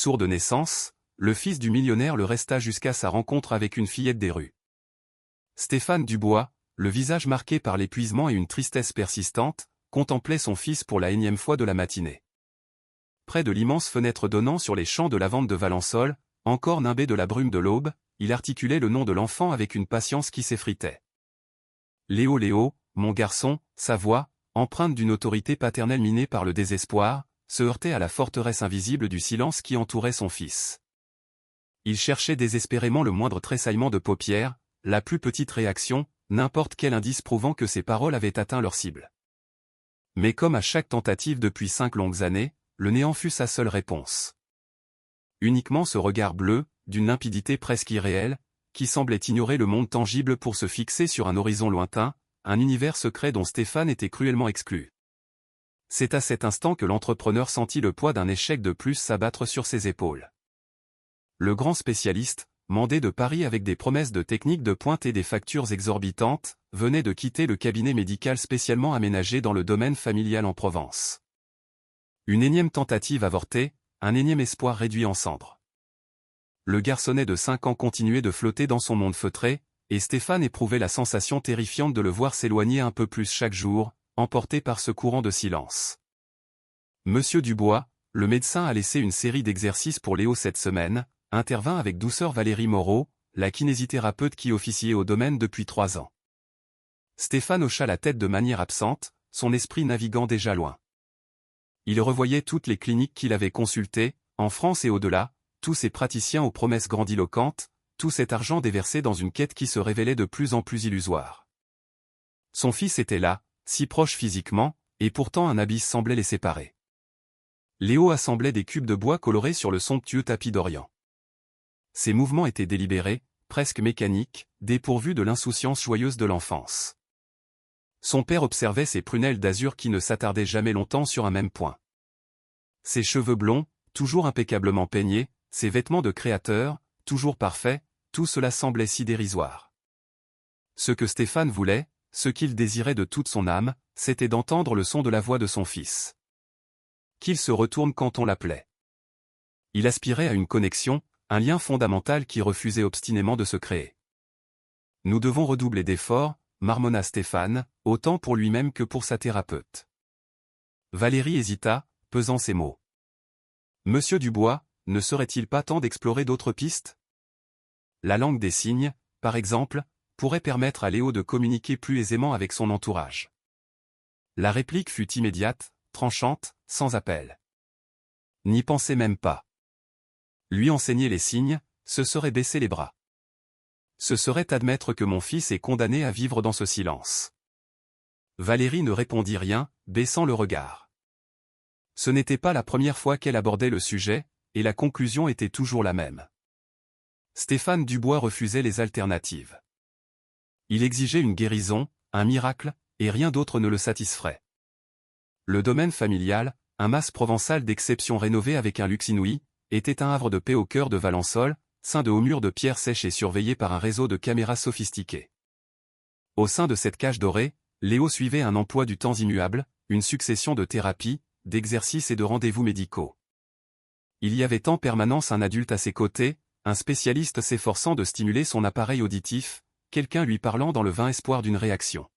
Sourd de naissance, le fils du millionnaire le resta jusqu'à sa rencontre avec une fillette des rues. Stéphane Dubois, le visage marqué par l'épuisement et une tristesse persistante, contemplait son fils pour la énième fois de la matinée. Près de l'immense fenêtre donnant sur les champs de lavande de Valençol, encore nimbé de la brume de l'aube, il articulait le nom de l'enfant avec une patience qui s'effritait. Léo, Léo, mon garçon, sa voix, empreinte d'une autorité paternelle minée par le désespoir, se heurtait à la forteresse invisible du silence qui entourait son fils. Il cherchait désespérément le moindre tressaillement de paupières, la plus petite réaction, n'importe quel indice prouvant que ses paroles avaient atteint leur cible. Mais comme à chaque tentative depuis 5 longues années, le néant fut sa seule réponse. Uniquement ce regard bleu, d'une limpidité presque irréelle, qui semblait ignorer le monde tangible pour se fixer sur un horizon lointain, un univers secret dont Stéphane était cruellement exclu. C'est à cet instant que l'entrepreneur sentit le poids d'un échec de plus s'abattre sur ses épaules. Le grand spécialiste, mandé de Paris avec des promesses de techniques de pointe et des factures exorbitantes, venait de quitter le cabinet médical spécialement aménagé dans le domaine familial en Provence. Une énième tentative avortée, un énième espoir réduit en cendres. Le garçonnet de 5 ans continuait de flotter dans son monde feutré, et Stéphane éprouvait la sensation terrifiante de le voir s'éloigner un peu plus chaque jour, emporté par ce courant de silence. Monsieur Dubois, le médecin a laissé une série d'exercices pour Léo cette semaine, intervint avec douceur Valérie Moreau, la kinésithérapeute qui officiait au domaine depuis 3 ans. Stéphane hocha la tête de manière absente, son esprit naviguant déjà loin. Il revoyait toutes les cliniques qu'il avait consultées, en France et au-delà, tous ces praticiens aux promesses grandiloquentes, tout cet argent déversé dans une quête qui se révélait de plus en plus illusoire. Son fils était là, si proche physiquement, et pourtant un abysse semblait les séparer. Léo assemblait des cubes de bois colorés sur le somptueux tapis d'Orient. Ses mouvements étaient délibérés, presque mécaniques, dépourvus de l'insouciance joyeuse de l'enfance. Son père observait ses prunelles d'azur qui ne s'attardaient jamais longtemps sur un même point. Ses cheveux blonds, toujours impeccablement peignés, ses vêtements de créateur, toujours parfaits, tout cela semblait si dérisoire. Ce que Stéphane voulait, ce qu'il désirait de toute son âme, c'était d'entendre le son de la voix de son fils. Qu'il se retourne quand on l'appelait. Il aspirait à une connexion, un lien fondamental qui refusait obstinément de se créer. Nous devons redoubler d'efforts, marmonna Stéphane, autant pour lui-même que pour sa thérapeute. Valérie hésita, pesant ses mots. Monsieur Dubois, ne serait-il pas temps d'explorer d'autres pistes? La langue des signes, par exemple, pourrait permettre à Léo de communiquer plus aisément avec son entourage. La réplique fut immédiate, tranchante, sans appel. N'y pensez même pas. Lui enseigner les signes, ce serait baisser les bras. Ce serait admettre que mon fils est condamné à vivre dans ce silence. Valérie ne répondit rien, baissant le regard. Ce n'était pas la première fois qu'elle abordait le sujet, et la conclusion était toujours la même. Stéphane Dubois refusait les alternatives. Il exigeait une guérison, un miracle, et rien d'autre ne le satisferait. Le domaine familial, un mas provençal d'exception rénové avec un luxe inouï, était un havre de paix au cœur de Valençol, ceint de hauts murs de pierre sèche et surveillé par un réseau de caméras sophistiquées. Au sein de cette cage dorée, Léo suivait un emploi du temps immuable, une succession de thérapies, d'exercices et de rendez-vous médicaux. Il y avait en permanence un adulte à ses côtés, un spécialiste s'efforçant de stimuler son appareil auditif, quelqu'un lui parlant dans le vain espoir d'une réaction.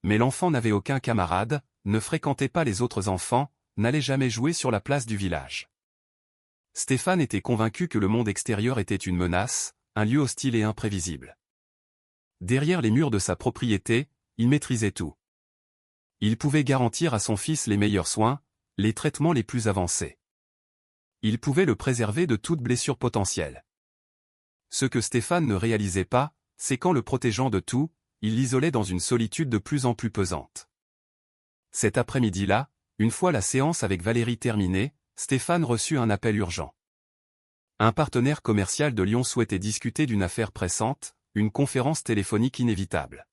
Mais l'enfant n'avait aucun camarade, ne fréquentait pas les autres enfants, n'allait jamais jouer sur la place du village. Stéphane était convaincu que le monde extérieur était une menace, un lieu hostile et imprévisible. Derrière les murs de sa propriété, il maîtrisait tout. Il pouvait garantir à son fils les meilleurs soins, les traitements les plus avancés. Il pouvait le préserver de toute blessure potentielle. Ce que Stéphane ne réalisait pas, c'est qu'en le protégeant de tout, il l'isolait dans une solitude de plus en plus pesante. Cet après-midi-là, une fois la séance avec Valérie terminée, Stéphane reçut un appel urgent. Un partenaire commercial de Lyon souhaitait discuter d'une affaire pressante, une conférence téléphonique inévitable.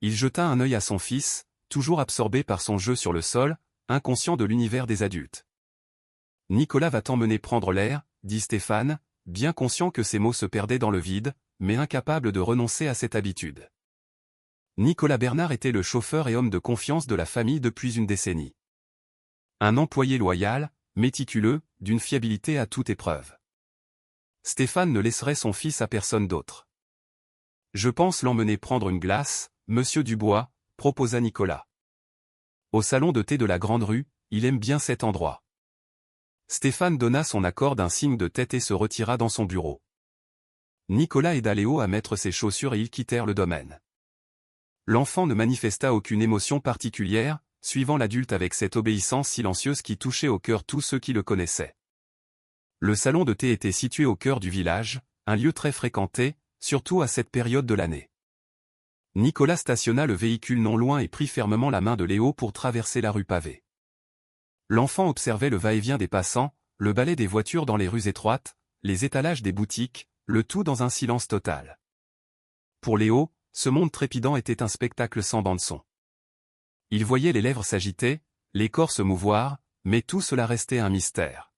Il jeta un œil à son fils, toujours absorbé par son jeu sur le sol, inconscient de l'univers des adultes. « Nicolas va t'emmener prendre l'air », dit Stéphane, bien conscient que ses mots se perdaient dans le vide, mais incapable de renoncer à cette habitude. Nicolas Bernard était le chauffeur et homme de confiance de la famille depuis une décennie. Un employé loyal, méticuleux, d'une fiabilité à toute épreuve. Stéphane ne laisserait son fils à personne d'autre. Je pense l'emmener prendre une glace, monsieur Dubois, proposa Nicolas. Au salon de thé de la Grande Rue, il aime bien cet endroit. Stéphane donna son accord d'un signe de tête et se retira dans son bureau. Nicolas aida Léo à mettre ses chaussures et ils quittèrent le domaine. L'enfant ne manifesta aucune émotion particulière, suivant l'adulte avec cette obéissance silencieuse qui touchait au cœur tous ceux qui le connaissaient. Le salon de thé était situé au cœur du village, un lieu très fréquenté, surtout à cette période de l'année. Nicolas stationna le véhicule non loin et prit fermement la main de Léo pour traverser la rue pavée. L'enfant observait le va-et-vient des passants, le balai des voitures dans les rues étroites, les étalages des boutiques, le tout dans un silence total. Pour Léo, ce monde trépidant était un spectacle sans bande-son. Il voyait les lèvres s'agiter, les corps se mouvoir, mais tout cela restait un mystère.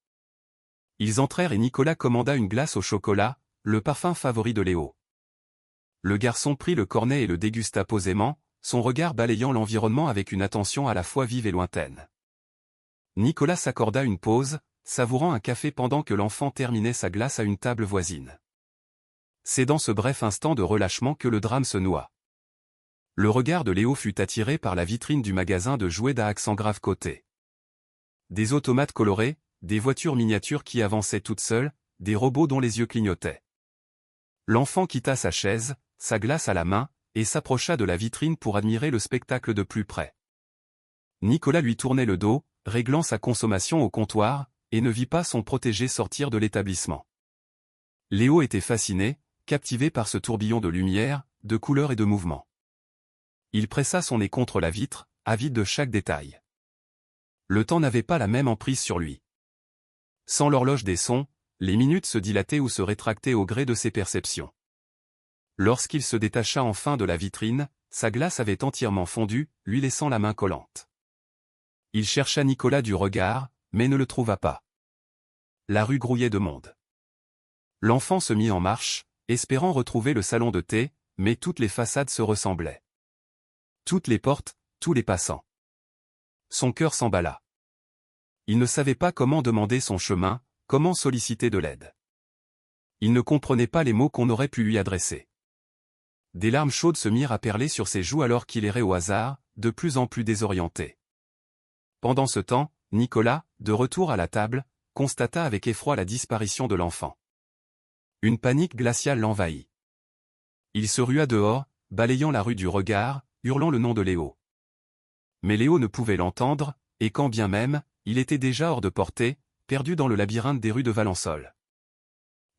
Ils entrèrent et Nicolas commanda une glace au chocolat, le parfum favori de Léo. Le garçon prit le cornet et le dégusta posément, son regard balayant l'environnement avec une attention à la fois vive et lointaine. Nicolas s'accorda une pause, savourant un café pendant que l'enfant terminait sa glace à une table voisine. C'est dans ce bref instant de relâchement que le drame se noua. Le regard de Léo fut attiré par la vitrine du magasin de jouets d'Accent grave côté. Des automates colorés, des voitures miniatures qui avançaient toutes seules, des robots dont les yeux clignotaient. L'enfant quitta sa chaise, sa glace à la main, et s'approcha de la vitrine pour admirer le spectacle de plus près. Nicolas lui tournait le dos, réglant sa consommation au comptoir, et ne vit pas son protégé sortir de l'établissement. Léo était fasciné, captivé par ce tourbillon de lumière, de couleurs et de mouvements. Il pressa son nez contre la vitre, avide de chaque détail. Le temps n'avait pas la même emprise sur lui. Sans l'horloge des sons, les minutes se dilataient ou se rétractaient au gré de ses perceptions. Lorsqu'il se détacha enfin de la vitrine, sa glace avait entièrement fondu, lui laissant la main collante. Il chercha Nicolas du regard, mais ne le trouva pas. La rue grouillait de monde. L'enfant se mit en marche, espérant retrouver le salon de thé, mais toutes les façades se ressemblaient. Toutes les portes, tous les passants. Son cœur s'emballa. Il ne savait pas comment demander son chemin, comment solliciter de l'aide. Il ne comprenait pas les mots qu'on aurait pu lui adresser. Des larmes chaudes se mirent à perler sur ses joues alors qu'il errait au hasard, de plus en plus désorienté. Pendant ce temps, Nicolas, de retour à la table, constata avec effroi la disparition de l'enfant. Une panique glaciale l'envahit. Il se rua dehors, balayant la rue du regard, hurlant le nom de Léo. Mais Léo ne pouvait l'entendre, et quand bien même, il était déjà hors de portée, perdu dans le labyrinthe des rues de Valençol.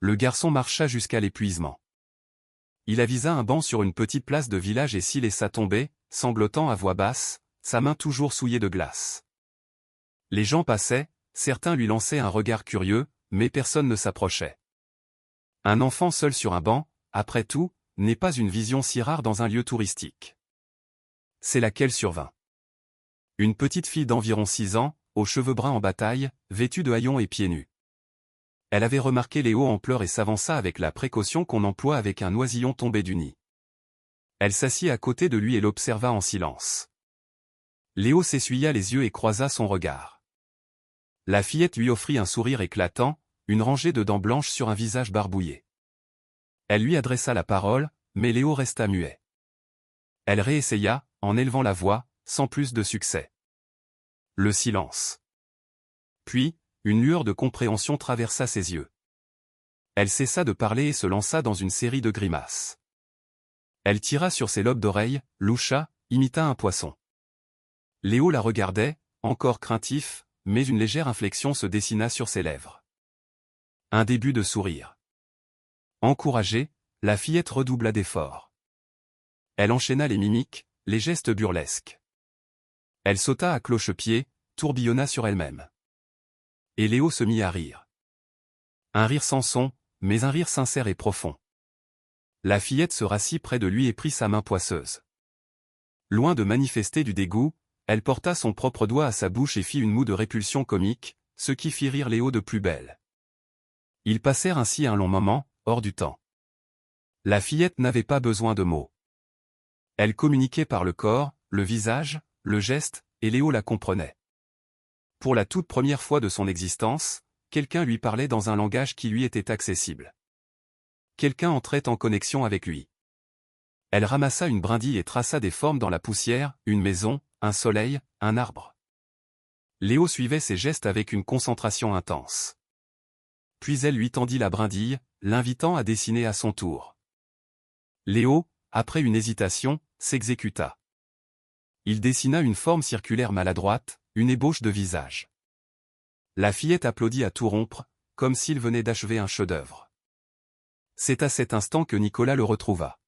Le garçon marcha jusqu'à l'épuisement. Il avisa un banc sur une petite place de village et s'y laissa tomber, sanglotant à voix basse, sa main toujours souillée de glace. Les gens passaient, certains lui lançaient un regard curieux, mais personne ne s'approchait. Un enfant seul sur un banc, après tout, n'est pas une vision si rare dans un lieu touristique. C'est laquelle survint. Une petite fille d'environ 6 ans, aux cheveux bruns en bataille, vêtue de haillons et pieds nus. Elle avait remarqué Léo en pleurs et s'avança avec la précaution qu'on emploie avec un oisillon tombé du nid. Elle s'assit à côté de lui et l'observa en silence. Léo s'essuya les yeux et croisa son regard. La fillette lui offrit un sourire éclatant, une rangée de dents blanches sur un visage barbouillé. Elle lui adressa la parole, mais Léo resta muet. Elle réessaya, en élevant la voix, sans plus de succès. Le silence. Puis, une lueur de compréhension traversa ses yeux. Elle cessa de parler et se lança dans une série de grimaces. Elle tira sur ses lobes d'oreilles, loucha, imita un poisson. Léo la regardait, encore craintif, mais une légère inflexion se dessina sur ses lèvres. Un début de sourire. Encouragée, la fillette redoubla d'efforts. Elle enchaîna les mimiques, les gestes burlesques. Elle sauta à cloche-pied, tourbillonna sur elle-même. Et Léo se mit à rire. Un rire sans son, mais un rire sincère et profond. La fillette se rassit près de lui et prit sa main poisseuse. Loin de manifester du dégoût, elle porta son propre doigt à sa bouche et fit une moue de répulsion comique, ce qui fit rire Léo de plus belle. Ils passèrent ainsi un long moment, hors du temps. La fillette n'avait pas besoin de mots. Elle communiquait par le corps, le visage, le geste, et Léo la comprenait. Pour la toute première fois de son existence, quelqu'un lui parlait dans un langage qui lui était accessible. Quelqu'un entrait en connexion avec lui. Elle ramassa une brindille et traça des formes dans la poussière, une maison, un soleil, un arbre. Léo suivait ses gestes avec une concentration intense. Puis elle lui tendit la brindille, l'invitant à dessiner à son tour. Léo, après une hésitation, s'exécuta. Il dessina une forme circulaire maladroite, une ébauche de visage. La fillette applaudit à tout rompre, comme s'il venait d'achever un chef-d'œuvre. C'est à cet instant que Nicolas le retrouva.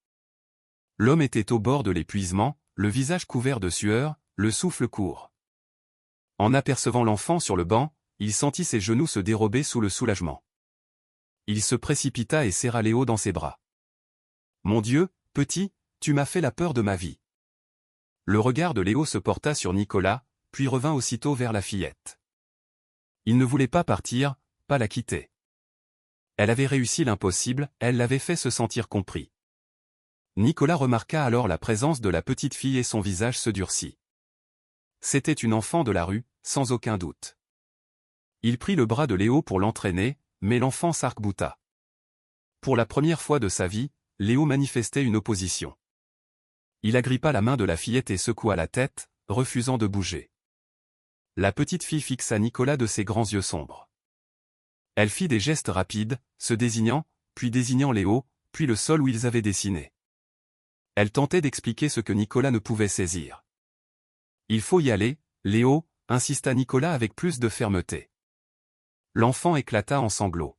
L'homme était au bord de l'épuisement, le visage couvert de sueur, le souffle court. En apercevant l'enfant sur le banc, il sentit ses genoux se dérober sous le soulagement. Il se précipita et serra Léo dans ses bras. « Mon Dieu, petit, tu m'as fait la peur de ma vie. » Le regard de Léo se porta sur Nicolas, puis revint aussitôt vers la fillette. Il ne voulait pas partir, pas la quitter. Elle avait réussi l'impossible, elle l'avait fait se sentir compris. Nicolas remarqua alors la présence de la petite fille et son visage se durcit. C'était une enfant de la rue, sans aucun doute. Il prit le bras de Léo pour l'entraîner, mais l'enfant s'arc-bouta. Pour la première fois de sa vie, Léo manifestait une opposition. Il agrippa la main de la fillette et secoua la tête, refusant de bouger. La petite fille fixa Nicolas de ses grands yeux sombres. Elle fit des gestes rapides, se désignant, puis désignant Léo, puis le sol où ils avaient dessiné. Elle tentait d'expliquer ce que Nicolas ne pouvait saisir. « Il faut y aller, Léo », insista Nicolas avec plus de fermeté. L'enfant éclata en sanglots.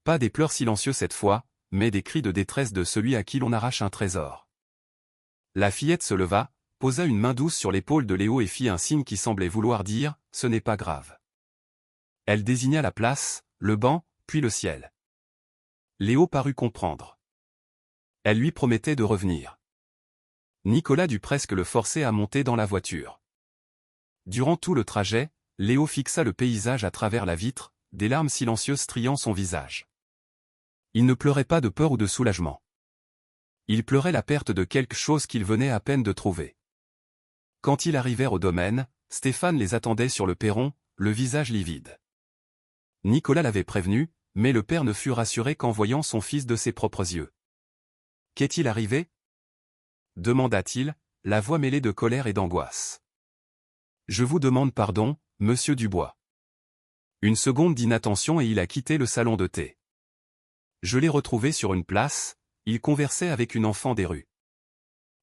Pas des pleurs silencieux cette fois, mais des cris de détresse de celui à qui l'on arrache un trésor. La fillette se leva, posa une main douce sur l'épaule de Léo et fit un signe qui semblait vouloir dire « ce n'est pas grave ». Elle désigna la place, le banc, puis le ciel. Léo parut comprendre. Elle lui promettait de revenir. Nicolas dut presque le forcer à monter dans la voiture. Durant tout le trajet, Léo fixa le paysage à travers la vitre, des larmes silencieuses striant son visage. Il ne pleurait pas de peur ou de soulagement. Il pleurait la perte de quelque chose qu'il venait à peine de trouver. Quand ils arrivèrent au domaine, Stéphane les attendait sur le perron, le visage livide. Nicolas l'avait prévenu, mais le père ne fut rassuré qu'en voyant son fils de ses propres yeux. « Qu'est-il arrivé » demanda-t-il, la voix mêlée de colère et d'angoisse. « Je vous demande pardon, monsieur Dubois. » Une seconde d'inattention et il a quitté le salon de thé. Je l'ai retrouvé sur une place, il conversait avec une enfant des rues.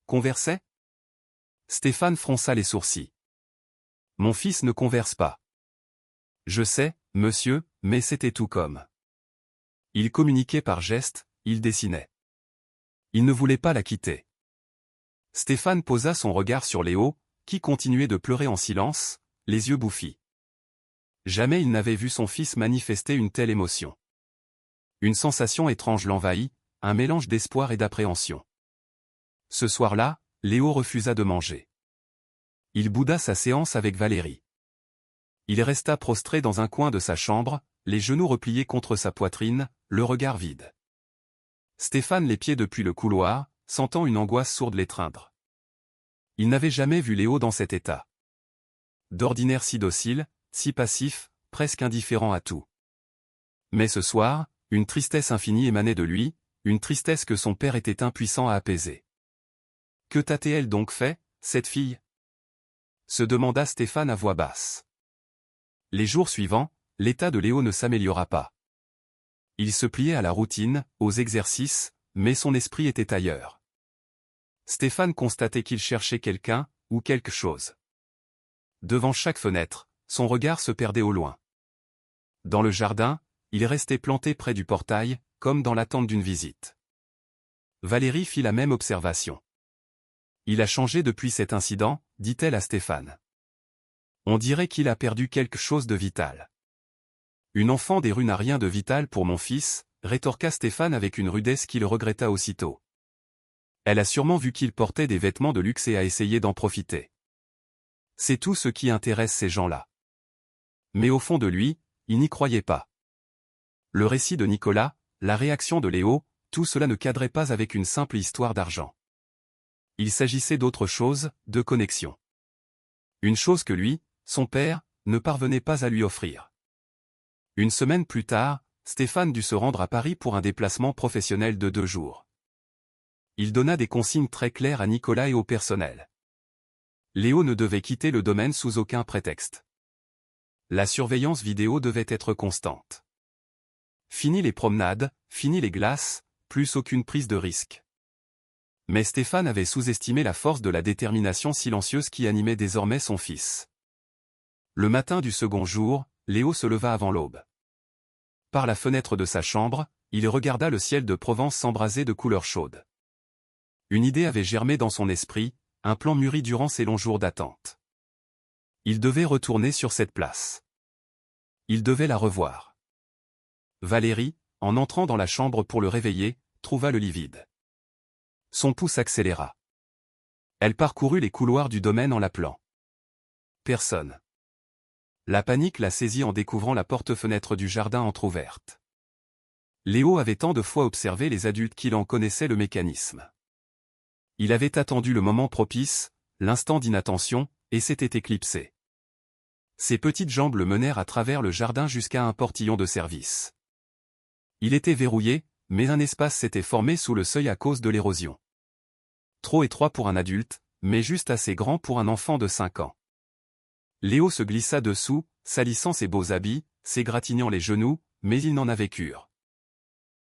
Conversait ? Stéphane fronça les sourcils. Mon fils ne converse pas. Je sais, monsieur, mais c'était tout comme. Il communiquait par gestes, il dessinait. Il ne voulait pas la quitter. Stéphane posa son regard sur Léo, qui continuait de pleurer en silence, les yeux bouffis. Jamais il n'avait vu son fils manifester une telle émotion. Une sensation étrange l'envahit, un mélange d'espoir et d'appréhension. Ce soir-là, Léo refusa de manger. Il bouda sa séance avec Valérie. Il resta prostré dans un coin de sa chambre, les genoux repliés contre sa poitrine, le regard vide. Stéphane l'épiait depuis le couloir, sentant une angoisse sourde l'étreindre. Il n'avait jamais vu Léo dans cet état. D'ordinaire si docile, si passif, presque indifférent à tout. Mais ce soir, une tristesse infinie émanait de lui, une tristesse que son père était impuissant à apaiser. « Que t'a-t-elle donc fait, cette fille » se demanda Stéphane à voix basse. Les jours suivants, l'état de Léo ne s'améliora pas. Il se pliait à la routine, aux exercices, mais son esprit était ailleurs. Stéphane constatait qu'il cherchait quelqu'un, ou quelque chose. Devant chaque fenêtre, son regard se perdait au loin. Dans le jardin, il restait planté près du portail, comme dans l'attente d'une visite. Valérie fit la même observation. « Il a changé depuis cet incident », dit-elle à Stéphane. « On dirait qu'il a perdu quelque chose de vital. » « Une enfant des rues n'a rien de vital pour mon fils », rétorqua Stéphane avec une rudesse qu'il regretta aussitôt. Elle a sûrement vu qu'il portait des vêtements de luxe et a essayé d'en profiter. C'est tout ce qui intéresse ces gens-là. Mais au fond de lui, il n'y croyait pas. Le récit de Nicolas, la réaction de Léo, tout cela ne cadrait pas avec une simple histoire d'argent. Il s'agissait d'autre chose, de connexion. Une chose que lui, son père, ne parvenait pas à lui offrir. Une semaine plus tard, Stéphane dut se rendre à Paris pour un déplacement professionnel de 2 jours. Il donna des consignes très claires à Nicolas et au personnel. Léo ne devait quitter le domaine sous aucun prétexte. La surveillance vidéo devait être constante. Fini les promenades, fini les glaces, plus aucune prise de risque. Mais Stéphane avait sous-estimé la force de la détermination silencieuse qui animait désormais son fils. Le matin du second jour, Léo se leva avant l'aube. Par la fenêtre de sa chambre, il regarda le ciel de Provence s'embraser de couleurs chaudes. Une idée avait germé dans son esprit, un plan mûri durant ses longs jours d'attente. Il devait retourner sur cette place. Il devait la revoir. Valérie, en entrant dans la chambre pour le réveiller, trouva le lit vide. Son pouls s'accéléra. Elle parcourut les couloirs du domaine en l'appelant. Personne. La panique la saisit en découvrant la porte-fenêtre du jardin entr'ouverte. Léo avait tant de fois observé les adultes qu'il en connaissait le mécanisme. Il avait attendu le moment propice, l'instant d'inattention, et s'était éclipsé. Ses petites jambes le menèrent à travers le jardin jusqu'à un portillon de service. Il était verrouillé, mais un espace s'était formé sous le seuil à cause de l'érosion. Trop étroit pour un adulte, mais juste assez grand pour un enfant de 5 ans. Léo se glissa dessous, salissant ses beaux habits, s'égratignant les genoux, mais il n'en avait cure.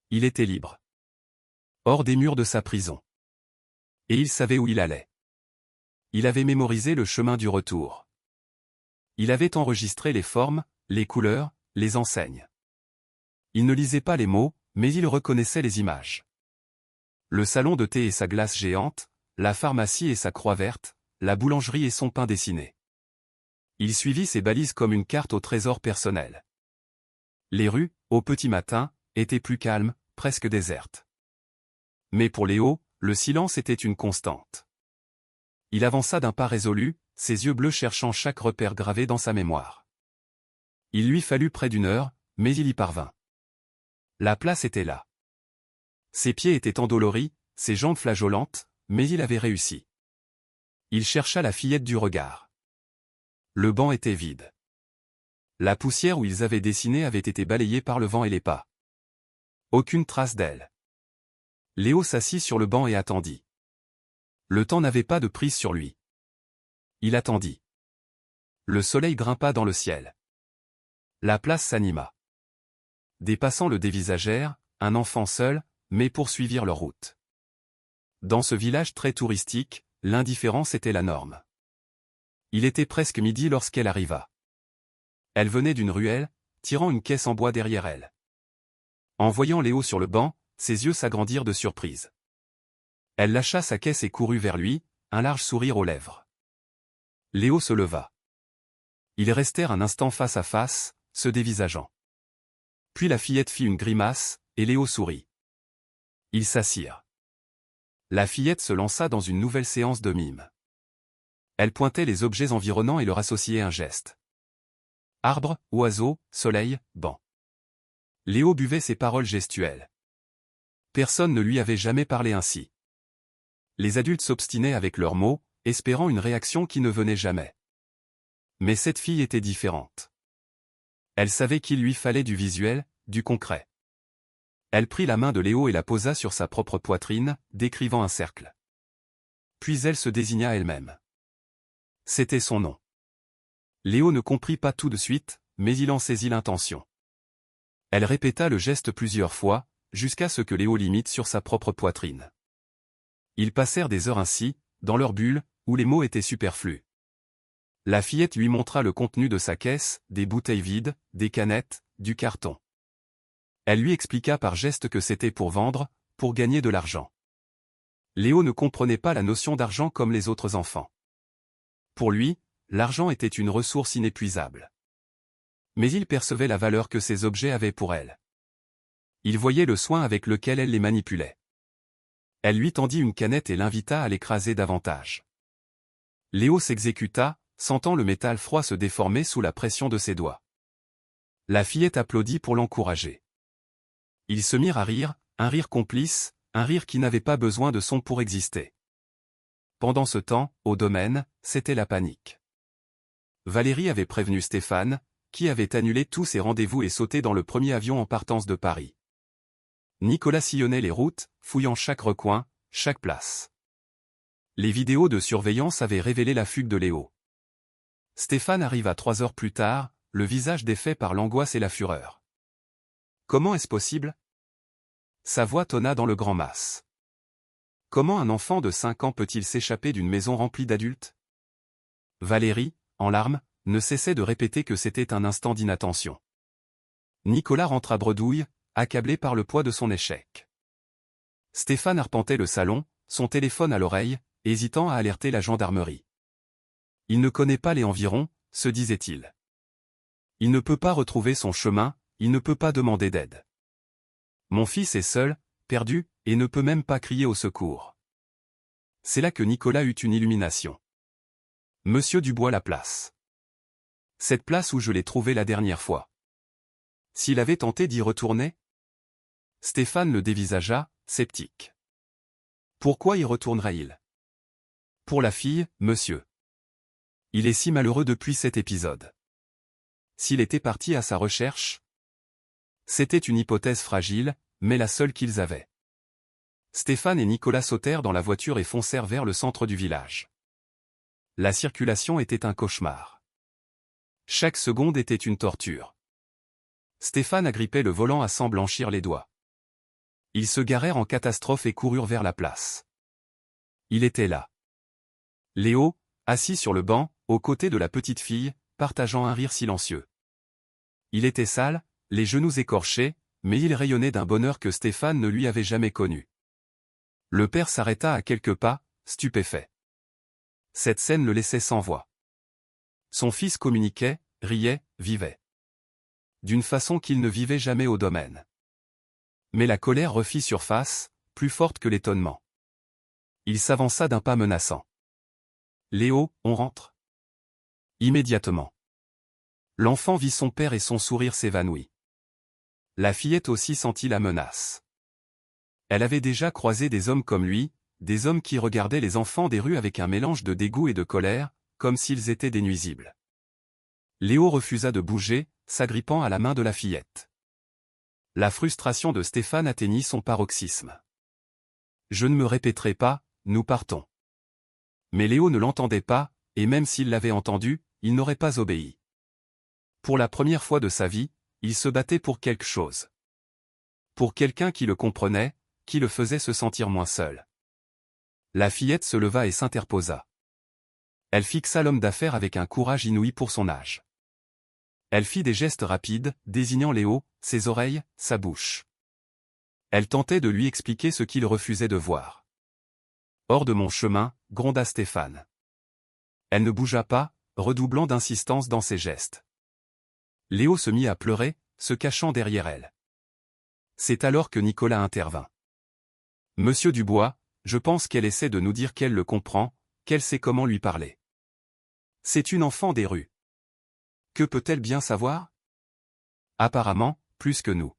Il était libre. Hors des murs de sa prison. Et il savait où il allait. Il avait mémorisé le chemin du retour. Il avait enregistré les formes, les couleurs, les enseignes. Il ne lisait pas les mots, mais il reconnaissait les images. Le salon de thé et sa glace géante, la pharmacie et sa croix verte, la boulangerie et son pain dessiné. Il suivit ses balises comme une carte au trésor personnel. Les rues, au petit matin, étaient plus calmes, presque désertes. Mais pour Léo, le silence était une constante. Il avança d'un pas résolu, ses yeux bleus cherchant chaque repère gravé dans sa mémoire. Il lui fallut près d'1 heure, mais il y parvint. La place était là. Ses pieds étaient endoloris, ses jambes flageolantes, mais il avait réussi. Il chercha la fillette du regard. Le banc était vide. La poussière où ils avaient dessiné avait été balayée par le vent et les pas. Aucune trace d'elle. Léo s'assit sur le banc et attendit. Le temps n'avait pas de prise sur lui. Il attendit. Le soleil grimpa dans le ciel. La place s'anima. Des passants le dévisagèrent, un enfant seul, mais poursuivirent leur route. Dans ce village très touristique, l'indifférence était la norme. Il était presque midi lorsqu'elle arriva. Elle venait d'une ruelle, tirant une caisse en bois derrière elle. En voyant Léo sur le banc, ses yeux s'agrandirent de surprise. Elle lâcha sa caisse et courut vers lui, un large sourire aux lèvres. Léo se leva. Ils restèrent un instant face à face, se dévisageant. Puis la fillette fit une grimace, et Léo sourit. Ils s'assirent. La fillette se lança dans une nouvelle séance de mime. Elle pointait les objets environnants et leur associait un geste. Arbre, oiseau, soleil, banc. Léo buvait ses paroles gestuelles. Personne ne lui avait jamais parlé ainsi. Les adultes s'obstinaient avec leurs mots, espérant une réaction qui ne venait jamais. Mais cette fille était différente. Elle savait qu'il lui fallait du visuel, du concret. Elle prit la main de Léo et la posa sur sa propre poitrine, décrivant un cercle. Puis elle se désigna elle-même. C'était son nom. Léo ne comprit pas tout de suite, mais il en saisit l'intention. Elle répéta le geste plusieurs fois, jusqu'à ce que Léo l'imite sur sa propre poitrine. Ils passèrent des heures ainsi, dans leur bulle, où les mots étaient superflus. La fillette lui montra le contenu de sa caisse, des bouteilles vides, des canettes, du carton. Elle lui expliqua par geste que c'était pour vendre, pour gagner de l'argent. Léo ne comprenait pas la notion d'argent comme les autres enfants. Pour lui, l'argent était une ressource inépuisable. Mais il percevait la valeur que ces objets avaient pour elle. Il voyait le soin avec lequel elle les manipulait. Elle lui tendit une canette et l'invita à l'écraser davantage. Léo s'exécuta, sentant le métal froid se déformer sous la pression de ses doigts. La fillette applaudit pour l'encourager. Ils se mirent à rire, un rire complice, un rire qui n'avait pas besoin de son pour exister. Pendant ce temps, au domaine, c'était la panique. Valérie avait prévenu Stéphane, qui avait annulé tous ses rendez-vous et sauté dans le premier avion en partance de Paris. Nicolas sillonnait les routes, fouillant chaque recoin, chaque place. Les vidéos de surveillance avaient révélé la fugue de Léo. Stéphane arrive à 3 heures plus tard, le visage défait par l'angoisse et la fureur. Comment est-ce possible? Sa voix tonna dans le grand mas. Comment un enfant de 5 ans peut-il s'échapper d'une maison remplie d'adultes? Valérie, en larmes, ne cessait de répéter que c'était un instant d'inattention. Nicolas rentra bredouille, accablé par le poids de son échec. Stéphane arpentait le salon, son téléphone à l'oreille, hésitant à alerter la gendarmerie. Il ne connaît pas les environs, se disait-il. Il ne peut pas retrouver son chemin, il ne peut pas demander d'aide. Mon fils est seul, perdu, et ne peut même pas crier au secours. C'est là que Nicolas eut une illumination. Monsieur Dubois la place. Cette place où je l'ai trouvée la dernière fois. S'il avait tenté d'y retourner? Stéphane le dévisagea, sceptique. Pourquoi y retournerait-il? Pour la fille, monsieur. Il est si malheureux depuis cet épisode. S'il était parti à sa recherche? C'était une hypothèse fragile, mais la seule qu'ils avaient. Stéphane et Nicolas sautèrent dans la voiture et foncèrent vers le centre du village. La circulation était un cauchemar. Chaque seconde était une torture. Stéphane agrippait le volant à s'en blanchir les doigts. Ils se garèrent en catastrophe et coururent vers la place. Il était là. Léo, assis sur le banc, aux côtés de la petite fille, partageant un rire silencieux. Il était sale, les genoux écorchés, mais il rayonnait d'un bonheur que Stéphane ne lui avait jamais connu. Le père s'arrêta à quelques pas, stupéfait. Cette scène le laissait sans voix. Son fils communiquait, riait, vivait. D'une façon qu'il ne vivait jamais au domaine. Mais la colère refit surface, plus forte que l'étonnement. Il s'avança d'un pas menaçant. Léo, on rentre. Immédiatement. L'enfant vit son père et son sourire s'évanouit. La fillette aussi sentit la menace. Elle avait déjà croisé des hommes comme lui, des hommes qui regardaient les enfants des rues avec un mélange de dégoût et de colère, comme s'ils étaient des nuisibles. Léo refusa de bouger, s'agrippant à la main de la fillette. La frustration de Stéphane atteignit son paroxysme. Je ne me répéterai pas, nous partons. Mais Léo ne l'entendait pas, et même s'il l'avait entendu, il n'aurait pas obéi. Pour la première fois de sa vie, il se battait pour quelque chose. Pour quelqu'un qui le comprenait, qui le faisait se sentir moins seul. La fillette se leva et s'interposa. Elle fixa l'homme d'affaires avec un courage inouï pour son âge. Elle fit des gestes rapides, désignant Léo, ses oreilles, sa bouche. Elle tentait de lui expliquer ce qu'il refusait de voir. Hors de mon chemin, gronda Stéphane. Elle ne bougea pas, redoublant d'insistance dans ses gestes. Léo se mit à pleurer, se cachant derrière elle. C'est alors que Nicolas intervint. Monsieur Dubois, je pense qu'elle essaie de nous dire qu'elle le comprend, qu'elle sait comment lui parler. C'est une enfant des rues. Que peut-elle bien savoir? Apparemment, plus que nous.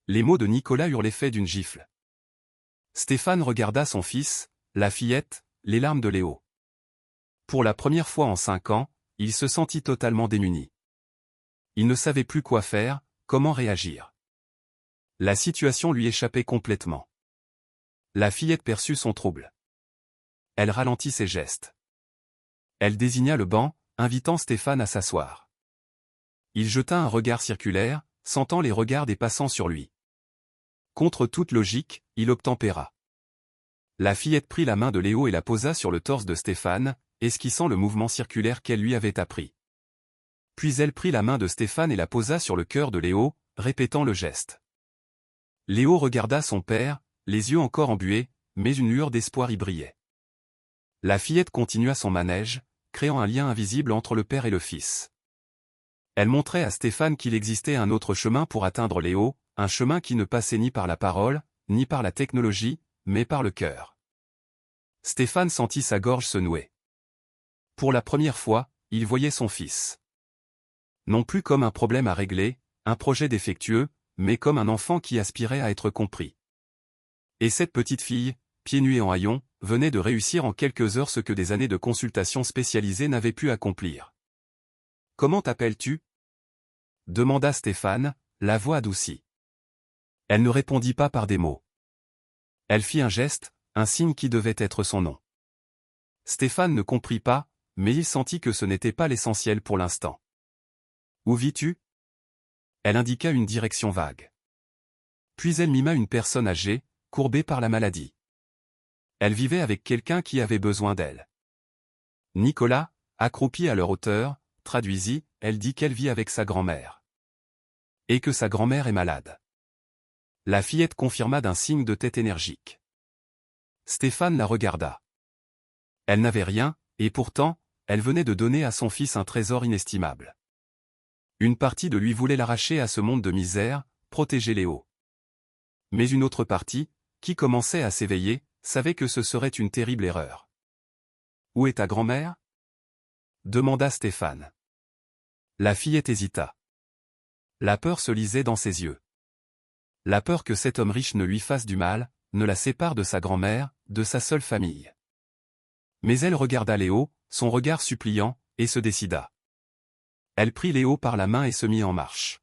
Les mots de Nicolas eurent l'effet d'une gifle. Stéphane regarda son fils, la fillette, les larmes de Léo. Pour la première fois en 5 ans, il se sentit totalement démuni. Il ne savait plus quoi faire, comment réagir. La situation lui échappait complètement. La fillette perçut son trouble. Elle ralentit ses gestes. Elle désigna le banc, invitant Stéphane à s'asseoir. Il jeta un regard circulaire, sentant les regards des passants sur lui. Contre toute logique, il obtempéra. La fillette prit la main de Léo et la posa sur le torse de Stéphane, esquissant le mouvement circulaire qu'elle lui avait appris. Puis elle prit la main de Stéphane et la posa sur le cœur de Léo, répétant le geste. Léo regarda son père, les yeux encore embués, mais une lueur d'espoir y brillait. La fillette continua son manège, créant un lien invisible entre le père et le fils. Elle montrait à Stéphane qu'il existait un autre chemin pour atteindre Léo, un chemin qui ne passait ni par la parole, ni par la technologie, mais par le cœur. Stéphane sentit sa gorge se nouer. Pour la première fois, il voyait son fils. Non plus comme un problème à régler, un projet défectueux, mais comme un enfant qui aspirait à être compris. Et cette petite fille, pieds nus et en haillons, venait de réussir en quelques heures ce que des années de consultation spécialisées n'avaient pu accomplir. Comment t'appelles-tu? Demanda Stéphane, la voix adoucie. Elle ne répondit pas par des mots. Elle fit un geste, un signe qui devait être son nom. Stéphane ne comprit pas, mais il sentit que ce n'était pas l'essentiel pour l'instant. Où vis-tu? Elle indiqua une direction vague. Puis elle mima une personne âgée, courbée par la maladie. Elle vivait avec quelqu'un qui avait besoin d'elle. Nicolas, accroupi à leur hauteur, traduisit, elle dit qu'elle vit avec sa grand-mère. Et que sa grand-mère est malade. La fillette confirma d'un signe de tête énergique. Stéphane la regarda. Elle n'avait rien, et pourtant, elle venait de donner à son fils un trésor inestimable. Une partie de lui voulait l'arracher à ce monde de misère, protéger Léo. Mais une autre partie, qui commençait à s'éveiller, savait que ce serait une terrible erreur. « Où est ta grand-mère » demanda Stéphane. La fillette hésita. La peur se lisait dans ses yeux. La peur que cet homme riche ne lui fasse du mal, ne la sépare de sa grand-mère, de sa seule famille. Mais elle regarda Léo, son regard suppliant, et se décida. Elle prit Léo par la main et se mit en marche.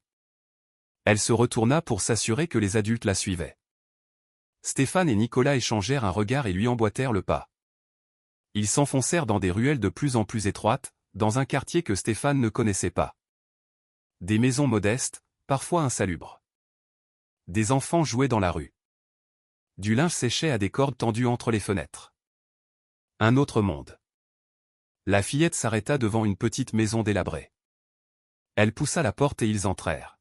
Elle se retourna pour s'assurer que les adultes la suivaient. Stéphane et Nicolas échangèrent un regard et lui emboîtèrent le pas. Ils s'enfoncèrent dans des ruelles de plus en plus étroites, dans un quartier que Stéphane ne connaissait pas. Des maisons modestes, parfois insalubres. Des enfants jouaient dans la rue. Du linge séchait à des cordes tendues entre les fenêtres. Un autre monde. La fillette s'arrêta devant une petite maison délabrée. Elle poussa la porte et ils entrèrent.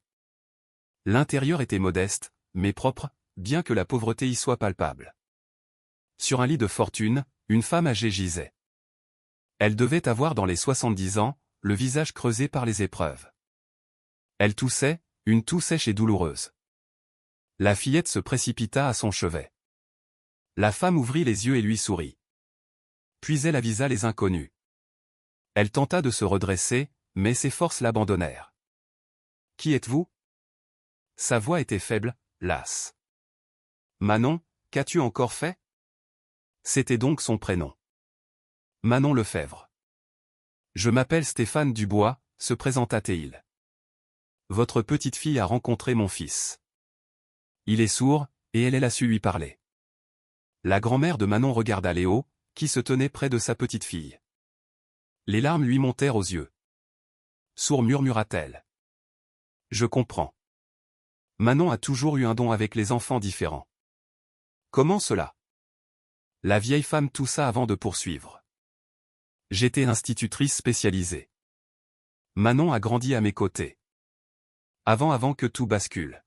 L'intérieur était modeste, mais propre, bien que la pauvreté y soit palpable. Sur un lit de fortune, une femme âgée gisait. Elle devait avoir dans les 70 ans, le visage creusé par les épreuves. Elle toussait, une toux sèche et douloureuse. La fillette se précipita à son chevet. La femme ouvrit les yeux et lui sourit. Puis elle avisa les inconnus. Elle tenta de se redresser, mais ses forces l'abandonnèrent. « Qui êtes-vous » Sa voix était faible, lasse. « Manon, qu'as-tu encore fait » C'était donc son prénom. Manon Lefebvre. « Je m'appelle Stéphane Dubois » se présenta-t-il. « Votre petite fille a rencontré mon fils. Il est sourd, et elle a su lui parler. » La grand-mère de Manon regarda Léo, qui se tenait près de sa petite fille. Les larmes lui montèrent aux yeux. « Sourd » murmura-t-elle. « Je comprends. Manon a toujours eu un don avec les enfants différents. » « Comment cela » La vieille femme toussa avant de poursuivre. « J'étais institutrice spécialisée. Manon a grandi à mes côtés. Avant que tout bascule. »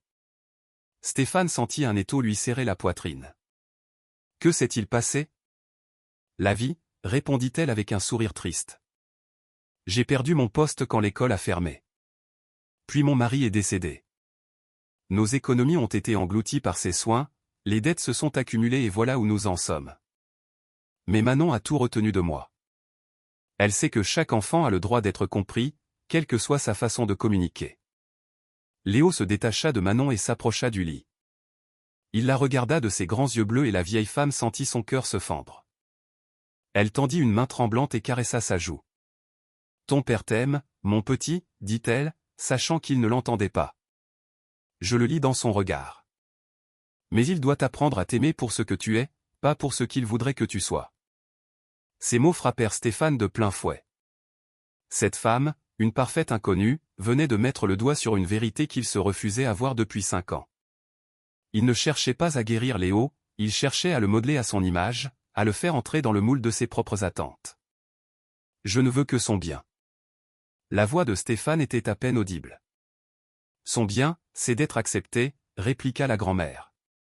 Stéphane sentit un étau lui serrer la poitrine. « Que s'est-il passé » La vie, répondit-elle avec un sourire triste. J'ai perdu mon poste quand l'école a fermé. Puis mon mari est décédé. Nos économies ont été englouties par ses soins, les dettes se sont accumulées et voilà où nous en sommes. Mais Manon a tout retenu de moi. Elle sait que chaque enfant a le droit d'être compris, quelle que soit sa façon de communiquer. Léo se détacha de Manon et s'approcha du lit. Il la regarda de ses grands yeux bleus et la vieille femme sentit son cœur se fendre. Elle tendit une main tremblante et caressa sa joue. « Ton père t'aime, mon petit, dit-elle, sachant qu'il ne l'entendait pas. Je le lis dans son regard. Mais il doit apprendre à t'aimer pour ce que tu es, pas pour ce qu'il voudrait que tu sois. » Ces mots frappèrent Stéphane de plein fouet. Cette femme, une parfaite inconnue, venait de mettre le doigt sur une vérité qu'il se refusait à voir depuis 5 ans. Il ne cherchait pas à guérir Léo, il cherchait à le modeler à son image, à le faire entrer dans le moule de ses propres attentes. « Je ne veux que son bien. » La voix de Stéphane était à peine audible. « Son bien, c'est d'être accepté, » répliqua la grand-mère.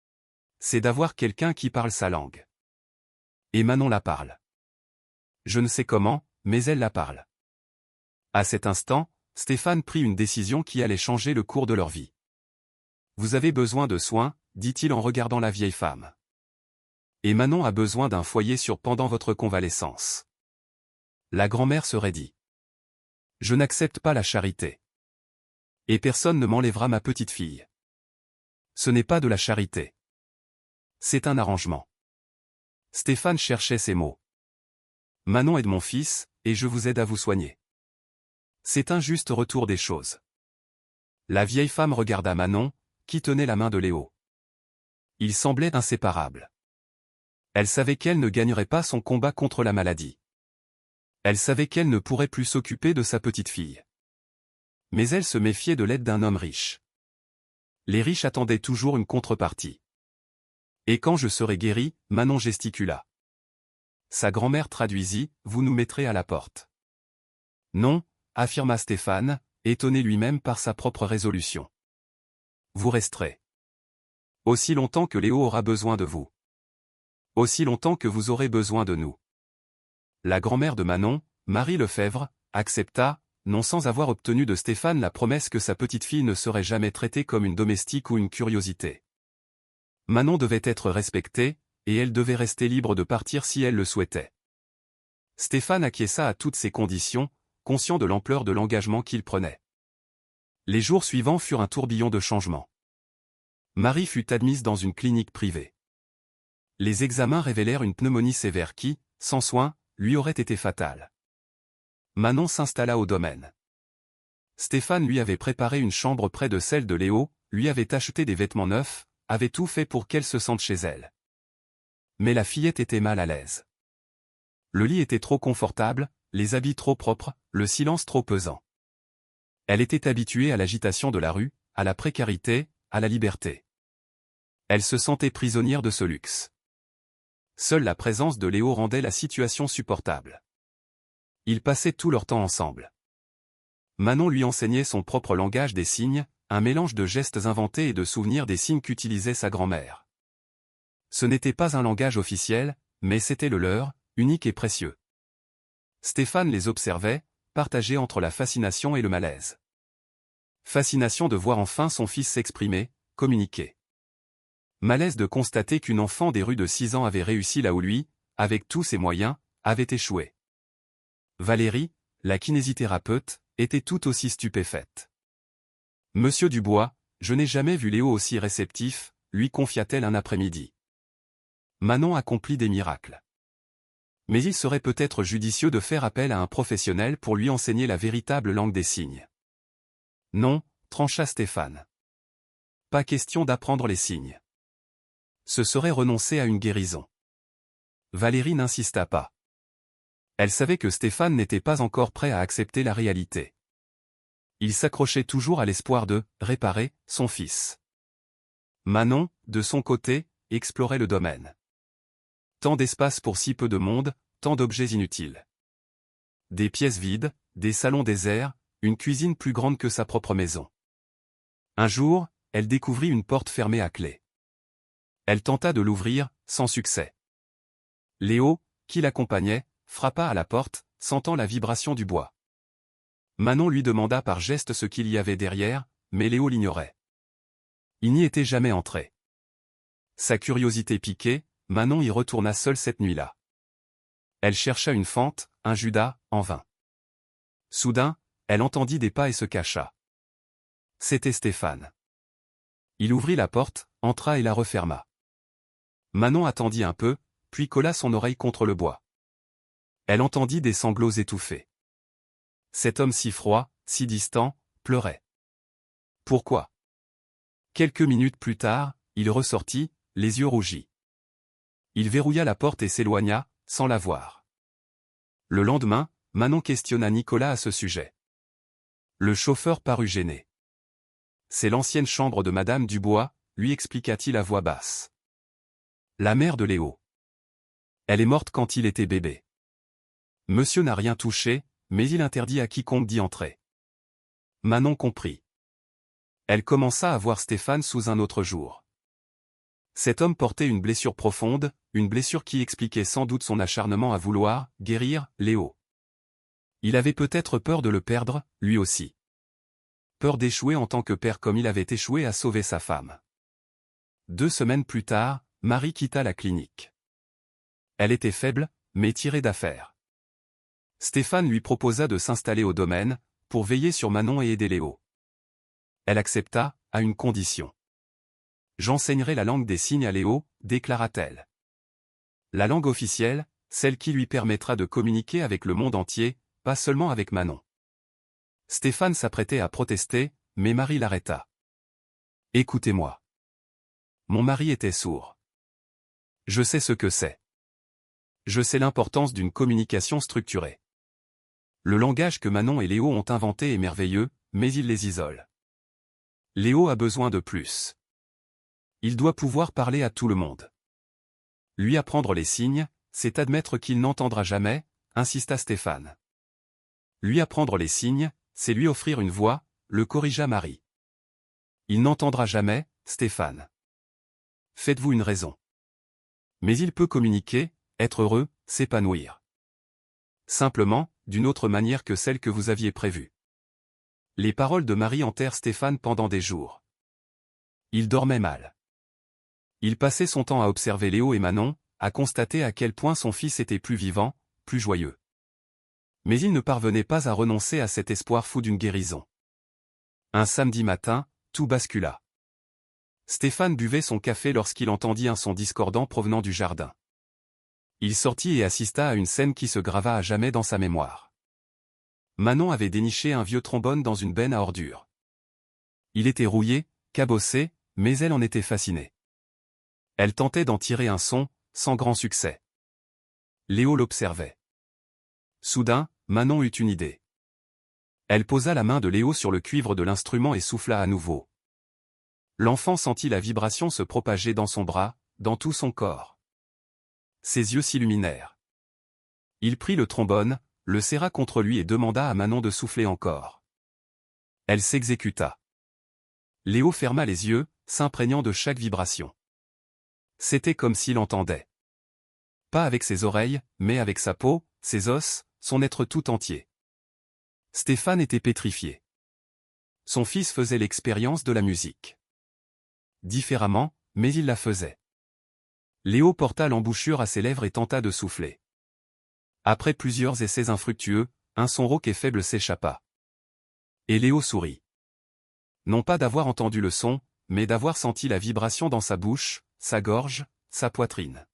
« C'est d'avoir quelqu'un qui parle sa langue. Et Manon la parle. Je ne sais comment, mais elle la parle. » À cet instant, Stéphane prit une décision qui allait changer le cours de leur vie. « Vous avez besoin de soins, » dit-il en regardant la vieille femme. « Et Manon a besoin d'un foyer pendant votre convalescence. » La grand-mère se raidit. « Je n'accepte pas la charité. Et personne ne m'enlèvera ma petite fille. Ce n'est pas de la charité. C'est un arrangement. » Stéphane cherchait ses mots. « Manon aide mon fils, et je vous aide à vous soigner. » C'est un juste retour des choses. La vieille femme regarda Manon, qui tenait la main de Léo. Ils semblaient inséparables. Elle savait qu'elle ne gagnerait pas son combat contre la maladie. Elle savait qu'elle ne pourrait plus s'occuper de sa petite fille. Mais elle se méfiait de l'aide d'un homme riche. Les riches attendaient toujours une contrepartie. Et quand je serai guéri, Manon gesticula. Sa grand-mère traduisit, vous nous mettrez à la porte. Non, affirma Stéphane, étonné lui-même par sa propre résolution. Vous resterez. Aussi longtemps que Léo aura besoin de vous. Aussi longtemps que vous aurez besoin de nous. La grand-mère de Manon, Marie Lefebvre, accepta, non sans avoir obtenu de Stéphane la promesse que sa petite-fille ne serait jamais traitée comme une domestique ou une curiosité. Manon devait être respectée, et elle devait rester libre de partir si elle le souhaitait. Stéphane acquiesça à toutes ces conditions, conscient de l'ampleur de l'engagement qu'il prenait. Les jours suivants furent un tourbillon de changements. Marie fut admise dans une clinique privée. Les examens révélèrent une pneumonie sévère qui, sans soin, lui aurait été fatale. Manon s'installa au domaine. Stéphane lui avait préparé une chambre près de celle de Léo, lui avait acheté des vêtements neufs, avait tout fait pour qu'elle se sente chez elle. Mais la fillette était mal à l'aise. Le lit était trop confortable, les habits trop propres, le silence trop pesant. Elle était habituée à l'agitation de la rue, à la précarité, à la liberté. Elle se sentait prisonnière de ce luxe. Seule la présence de Léo rendait la situation supportable. Ils passaient tout leur temps ensemble. Manon lui enseignait son propre langage des signes, un mélange de gestes inventés et de souvenirs des signes qu'utilisait sa grand-mère. Ce n'était pas un langage officiel, mais c'était le leur, unique et précieux. Stéphane les observait, partagé entre la fascination et le malaise. Fascination de voir enfin son fils s'exprimer, communiquer. Malaise de constater qu'une enfant des rues de 6 ans avait réussi là où lui, avec tous ses moyens, avait échoué. Valérie, la kinésithérapeute, était tout aussi stupéfaite. « Monsieur Dubois, je n'ai jamais vu Léo aussi réceptif », lui confia-t-elle un après-midi. Manon accomplit des miracles. Mais il serait peut-être judicieux de faire appel à un professionnel pour lui enseigner la véritable langue des signes. Non, trancha Stéphane. Pas question d'apprendre les signes. Ce serait renoncer à une guérison. Valérie n'insista pas. Elle savait que Stéphane n'était pas encore prêt à accepter la réalité. Il s'accrochait toujours à l'espoir de « réparer » son fils. Manon, de son côté, explorait le domaine. Tant d'espace pour si peu de monde, tant d'objets inutiles. Des pièces vides, des salons déserts, une cuisine plus grande que sa propre maison. Un jour, elle découvrit une porte fermée à clé. Elle tenta de l'ouvrir, sans succès. Léo, qui l'accompagnait, frappa à la porte, sentant la vibration du bois. Manon lui demanda par geste ce qu'il y avait derrière, mais Léo l'ignorait. Il n'y était jamais entré. Sa curiosité piquée, Manon y retourna seule cette nuit-là. Elle chercha une fente, un Judas, en vain. Soudain, elle entendit des pas et se cacha. C'était Stéphane. Il ouvrit la porte, entra et la referma. Manon attendit un peu, puis colla son oreille contre le bois. Elle entendit des sanglots étouffés. Cet homme si froid, si distant, pleurait. Pourquoi? Quelques minutes plus tard, il ressortit, les yeux rougis. Il verrouilla la porte et s'éloigna, sans la voir. Le lendemain, Manon questionna Nicolas à ce sujet. Le chauffeur parut gêné. C'est l'ancienne chambre de Madame Dubois, lui expliqua-t-il à voix basse. La mère de Léo. Elle est morte quand il était bébé. Monsieur n'a rien touché, mais il interdit à quiconque d'y entrer. Manon comprit. Elle commença à voir Stéphane sous un autre jour. Cet homme portait une blessure profonde, une blessure qui expliquait sans doute son acharnement à vouloir guérir Léo. Il avait peut-être peur de le perdre, lui aussi. Peur d'échouer en tant que père comme il avait échoué à sauver sa femme. 2 semaines plus tard, Marie quitta la clinique. Elle était faible, mais tirée d'affaire. Stéphane lui proposa de s'installer au domaine, pour veiller sur Manon et aider Léo. Elle accepta, à une condition. J'enseignerai la langue des signes à Léo, déclara-t-elle. La langue officielle, celle qui lui permettra de communiquer avec le monde entier, pas seulement avec Manon. Stéphane s'apprêtait à protester, mais Marie l'arrêta. « Écoutez-moi. Mon mari était sourd. Je sais ce que c'est. Je sais l'importance d'une communication structurée. Le langage que Manon et Léo ont inventé est merveilleux, mais il les isole. Léo a besoin de plus. Il doit pouvoir parler à tout le monde. Lui apprendre les signes, c'est admettre qu'il n'entendra jamais, insista Stéphane. Lui apprendre les signes, c'est lui offrir une voix, le corrigea Marie. Il n'entendra jamais, Stéphane. Faites-vous une raison. Mais il peut communiquer, être heureux, s'épanouir. Simplement, d'une autre manière que celle que vous aviez prévue. Les paroles de Marie hantèrent Stéphane pendant des jours. Il dormait mal. Il passait son temps à observer Léo et Manon, à constater à quel point son fils était plus vivant, plus joyeux. Mais il ne parvenait pas à renoncer à cet espoir fou d'une guérison. Un samedi matin, tout bascula. Stéphane buvait son café lorsqu'il entendit un son discordant provenant du jardin. Il sortit et assista à une scène qui se grava à jamais dans sa mémoire. Manon avait déniché un vieux trombone dans une benne à ordures. Il était rouillé, cabossé, mais elle en était fascinée. Elle tentait d'en tirer un son, sans grand succès. Léo l'observait. Soudain, Manon eut une idée. Elle posa la main de Léo sur le cuivre de l'instrument et souffla à nouveau. L'enfant sentit la vibration se propager dans son bras, dans tout son corps. Ses yeux s'illuminèrent. Il prit le trombone, le serra contre lui et demanda à Manon de souffler encore. Elle s'exécuta. Léo ferma les yeux, s'imprégnant de chaque vibration. C'était comme s'il entendait. Pas avec ses oreilles, mais avec sa peau, ses os, son être tout entier. Stéphane était pétrifié. Son fils faisait l'expérience de la musique. Différemment, mais il la faisait. Léo porta l'embouchure à ses lèvres et tenta de souffler. Après plusieurs essais infructueux, un son rauque et faible s'échappa. Et Léo sourit. Non pas d'avoir entendu le son, mais d'avoir senti la vibration dans sa bouche, sa gorge, sa poitrine.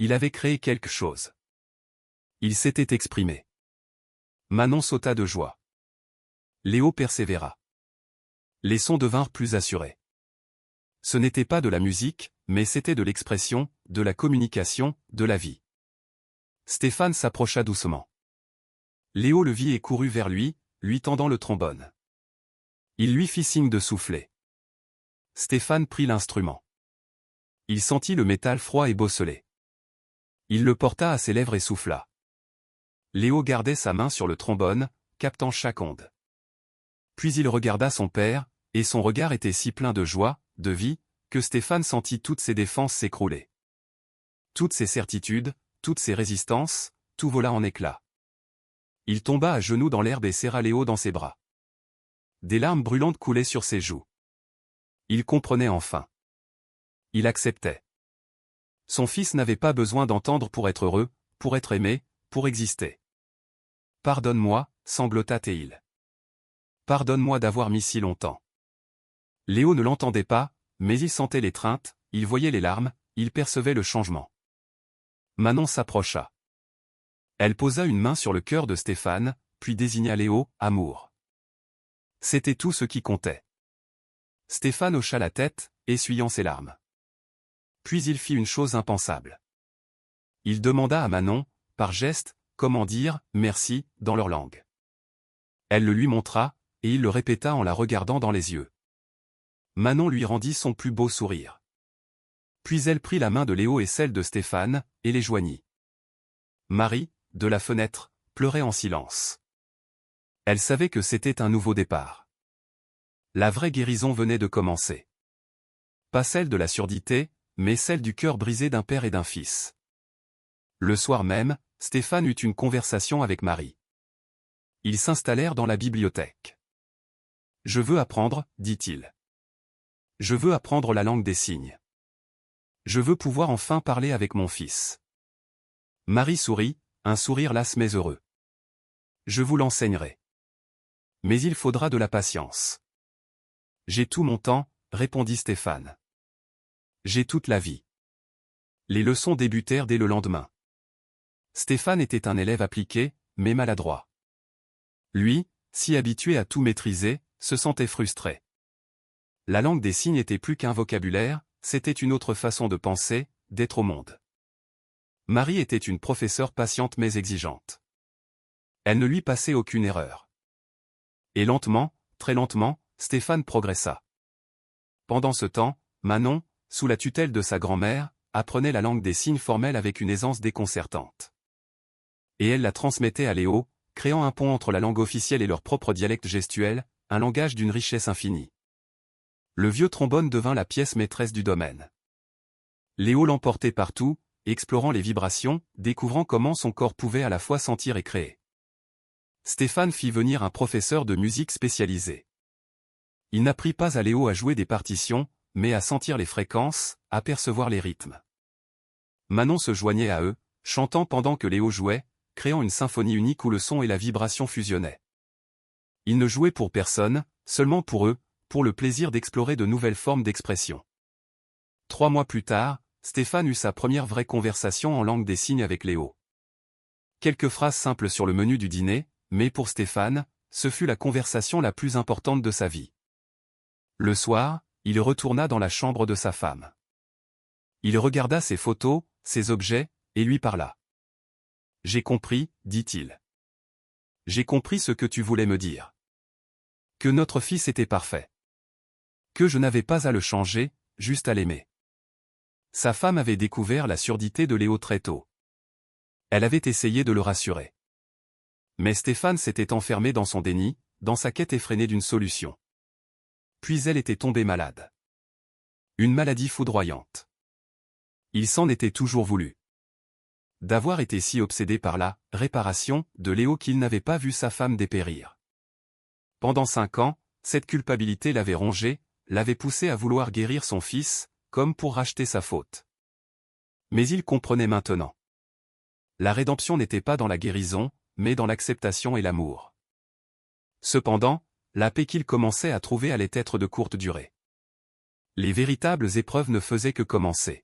Il avait créé quelque chose. Il s'était exprimé. Manon sauta de joie. Léo persévéra. Les sons devinrent plus assurés. Ce n'était pas de la musique, mais c'était de l'expression, de la communication, de la vie. Stéphane s'approcha doucement. Léo le vit et courut vers lui, lui tendant le trombone. Il lui fit signe de souffler. Stéphane prit l'instrument. Il sentit le métal froid et bosselé. Il le porta à ses lèvres et souffla. Léo gardait sa main sur le trombone, captant chaque onde. Puis il regarda son père, et son regard était si plein de joie, de vie, que Stéphane sentit toutes ses défenses s'écrouler. Toutes ses certitudes, toutes ses résistances, tout vola en éclats. Il tomba à genoux dans l'herbe et serra Léo dans ses bras. Des larmes brûlantes coulaient sur ses joues. Il comprenait enfin. Il acceptait. Son fils n'avait pas besoin d'entendre pour être heureux, pour être aimé, pour exister. « Pardonne-moi, sanglota-t-il. Pardonne-moi d'avoir mis si longtemps. » Léo ne l'entendait pas, mais il sentait l'étreinte, il voyait les larmes, il percevait le changement. Manon s'approcha. Elle posa une main sur le cœur de Stéphane, puis désigna Léo, amour. C'était tout ce qui comptait. Stéphane hocha la tête, essuyant ses larmes. Puis il fit une chose impensable. Il demanda à Manon, par geste, comment dire « merci » dans leur langue. Elle le lui montra, et il le répéta en la regardant dans les yeux. Manon lui rendit son plus beau sourire. Puis elle prit la main de Léo et celle de Stéphane, et les joignit. Marie, de la fenêtre, pleurait en silence. Elle savait que c'était un nouveau départ. La vraie guérison venait de commencer. Pas celle de la surdité, mais celle du cœur brisé d'un père et d'un fils. Le soir même, Stéphane eut une conversation avec Marie. Ils s'installèrent dans la bibliothèque. « Je veux apprendre, dit-il. Je veux apprendre la langue des signes. Je veux pouvoir enfin parler avec mon fils. » Marie sourit, un sourire las mais heureux. « Je vous l'enseignerai. Mais il faudra de la patience. »« J'ai tout mon temps, » répondit Stéphane. « J'ai toute la vie. » Les leçons débutèrent dès le lendemain. Stéphane était un élève appliqué, mais maladroit. Lui, si habituée à tout maîtriser, se sentait frustrée. La langue des signes n'était plus qu'un vocabulaire, c'était une autre façon de penser, d'être au monde. Marie était une professeure patiente mais exigeante. Elle ne lui passait aucune erreur. Et lentement, très lentement, Stéphane progressa. Pendant ce temps, Manon, sous la tutelle de sa grand-mère, apprenait la langue des signes formelle avec une aisance déconcertante. Et elle la transmettait à Léo, créant un pont entre la langue officielle et leur propre dialecte gestuel, un langage d'une richesse infinie. Le vieux trombone devint la pièce maîtresse du domaine. Léo l'emportait partout, explorant les vibrations, découvrant comment son corps pouvait à la fois sentir et créer. Stéphane fit venir un professeur de musique spécialisé. Il n'apprit pas à Léo à jouer des partitions, mais à sentir les fréquences, à percevoir les rythmes. Manon se joignait à eux, chantant pendant que Léo jouait, créant une symphonie unique où le son et la vibration fusionnaient. Ils ne jouaient pour personne, seulement pour eux, pour le plaisir d'explorer de nouvelles formes d'expression. 3 mois plus tard, Stéphane eut sa première vraie conversation en langue des signes avec Léo. Quelques phrases simples sur le menu du dîner, mais pour Stéphane, ce fut la conversation la plus importante de sa vie. Le soir, il retourna dans la chambre de sa femme. Il regarda ses photos, ses objets, et lui parla. « J'ai compris, dit-il. J'ai compris ce que tu voulais me dire. Que notre fils était parfait. Que je n'avais pas à le changer, juste à l'aimer. » Sa femme avait découvert la surdité de Léo très tôt. Elle avait essayé de le rassurer. Mais Stéphane s'était enfermé dans son déni, dans sa quête effrénée d'une solution. Puis elle était tombée malade. Une maladie foudroyante. Il s'en était toujours voulu. D'avoir été si obsédé par la réparation de Léo qu'il n'avait pas vu sa femme dépérir. Pendant 5 ans, cette culpabilité l'avait rongé, l'avait poussé à vouloir guérir son fils, comme pour racheter sa faute. Mais il comprenait maintenant. La rédemption n'était pas dans la guérison, mais dans l'acceptation et l'amour. Cependant, la paix qu'il commençait à trouver allait être de courte durée. Les véritables épreuves ne faisaient que commencer.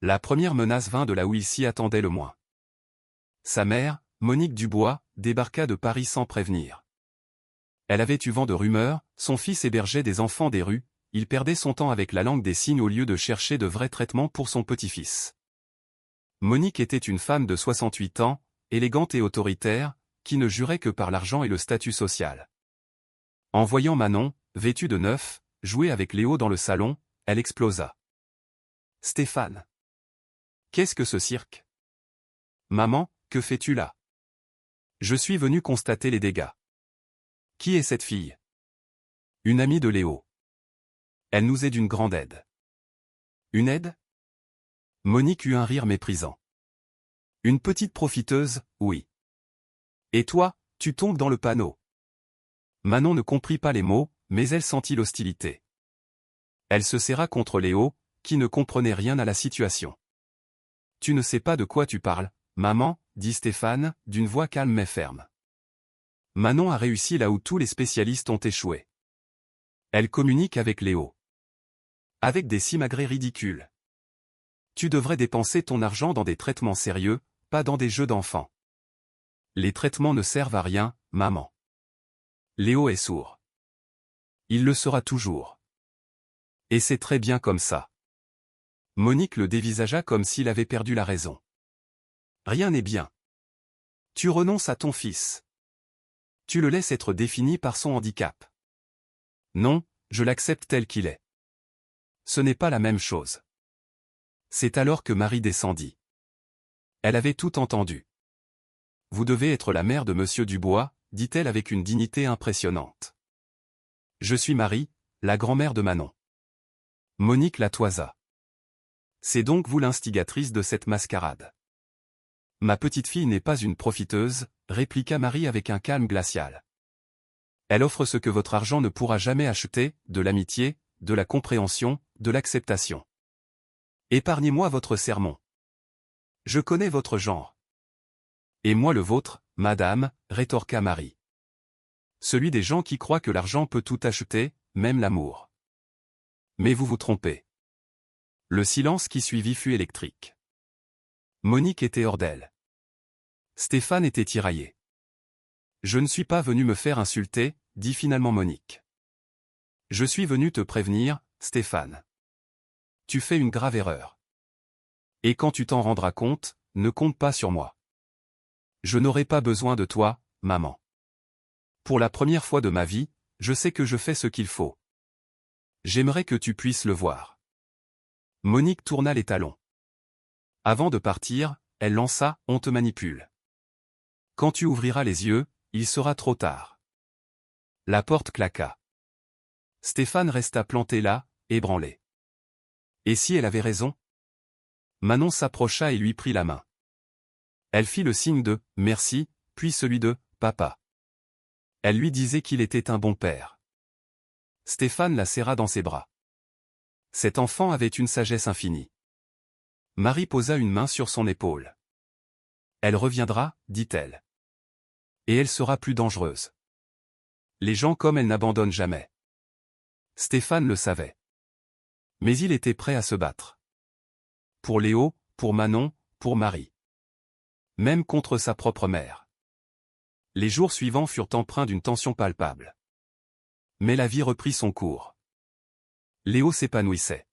La première menace vint de là où il s'y attendait le moins. Sa mère, Monique Dubois, débarqua de Paris sans prévenir. Elle avait eu vent de rumeurs, son fils hébergeait des enfants des rues, il perdait son temps avec la langue des signes au lieu de chercher de vrais traitements pour son petit-fils. Monique était une femme de 68 ans, élégante et autoritaire, qui ne jurait que par l'argent et le statut social. En voyant Manon, vêtue de neuf, jouer avec Léo dans le salon, elle explosa. « Stéphane! Qu'est-ce que ce cirque? Maman, que fais-tu là? Je suis venu constater les dégâts. Qui est cette fille? Une amie de Léo. Elle nous est d'une grande aide. Une aide? Monique eut un rire méprisant. Une petite profiteuse, oui. Et toi, tu tombes dans le panneau. Manon ne comprit pas les mots, mais elle sentit l'hostilité. Elle se serra contre Léo, qui ne comprenait rien à la situation. Tu ne sais pas de quoi tu parles, maman, dit Stéphane, d'une voix calme mais ferme. Manon a réussi là où tous les spécialistes ont échoué. Elle communique avec Léo. Avec des simagrées ridicules. Tu devrais dépenser ton argent dans des traitements sérieux, pas dans des jeux d'enfants. Les traitements ne servent à rien, maman. Léo est sourd. Il le sera toujours. Et c'est très bien comme ça. Monique le dévisagea comme s'il avait perdu la raison. Rien n'est bien. Tu renonces à ton fils. Tu le laisses être défini par son handicap. Non, je l'accepte tel qu'il est. Ce n'est pas la même chose. C'est alors que Marie descendit. Elle avait tout entendu. Vous devez être la mère de Monsieur Dubois, dit-elle avec une dignité impressionnante. Je suis Marie, la grand-mère de Manon. Monique la toisa. C'est donc vous l'instigatrice de cette mascarade. Ma petite-fille n'est pas une profiteuse, répliqua Marie avec un calme glacial. Elle offre ce que votre argent ne pourra jamais acheter, de l'amitié, de la compréhension, de l'acceptation. Épargnez-moi votre sermon. Je connais votre genre. Et moi le vôtre, madame, rétorqua Marie. Celui des gens qui croient que l'argent peut tout acheter, même l'amour. Mais vous vous trompez. Le silence qui suivit fut électrique. Monique était hors d'elle. Stéphane était tiraillé. Je ne suis pas venu me faire insulter, dit finalement Monique. Je suis venu te prévenir, Stéphane. Tu fais une grave erreur. Et quand tu t'en rendras compte, ne compte pas sur moi. Je n'aurai pas besoin de toi, maman. Pour la première fois de ma vie, je sais que je fais ce qu'il faut. J'aimerais que tu puisses le voir. Monique tourna les talons. Avant de partir, elle lança « On te manipule. Quand tu ouvriras les yeux, il sera trop tard. » La porte claqua. Stéphane resta planté là, ébranlé. Et si elle avait raison? Manon s'approcha et lui prit la main. Elle fit le signe de « merci », puis celui de « papa ». Elle lui disait qu'il était un bon père. Stéphane la serra dans ses bras. Cet enfant avait une sagesse infinie. Marie posa une main sur son épaule. Elle reviendra, dit-elle. Et elle sera plus dangereuse. Les gens comme elle n'abandonnent jamais. Stéphane le savait. Mais il était prêt à se battre. Pour Léo, pour Manon, pour Marie. Même contre sa propre mère. Les jours suivants furent empreints d'une tension palpable. Mais la vie reprit son cours. Léo s'épanouissait.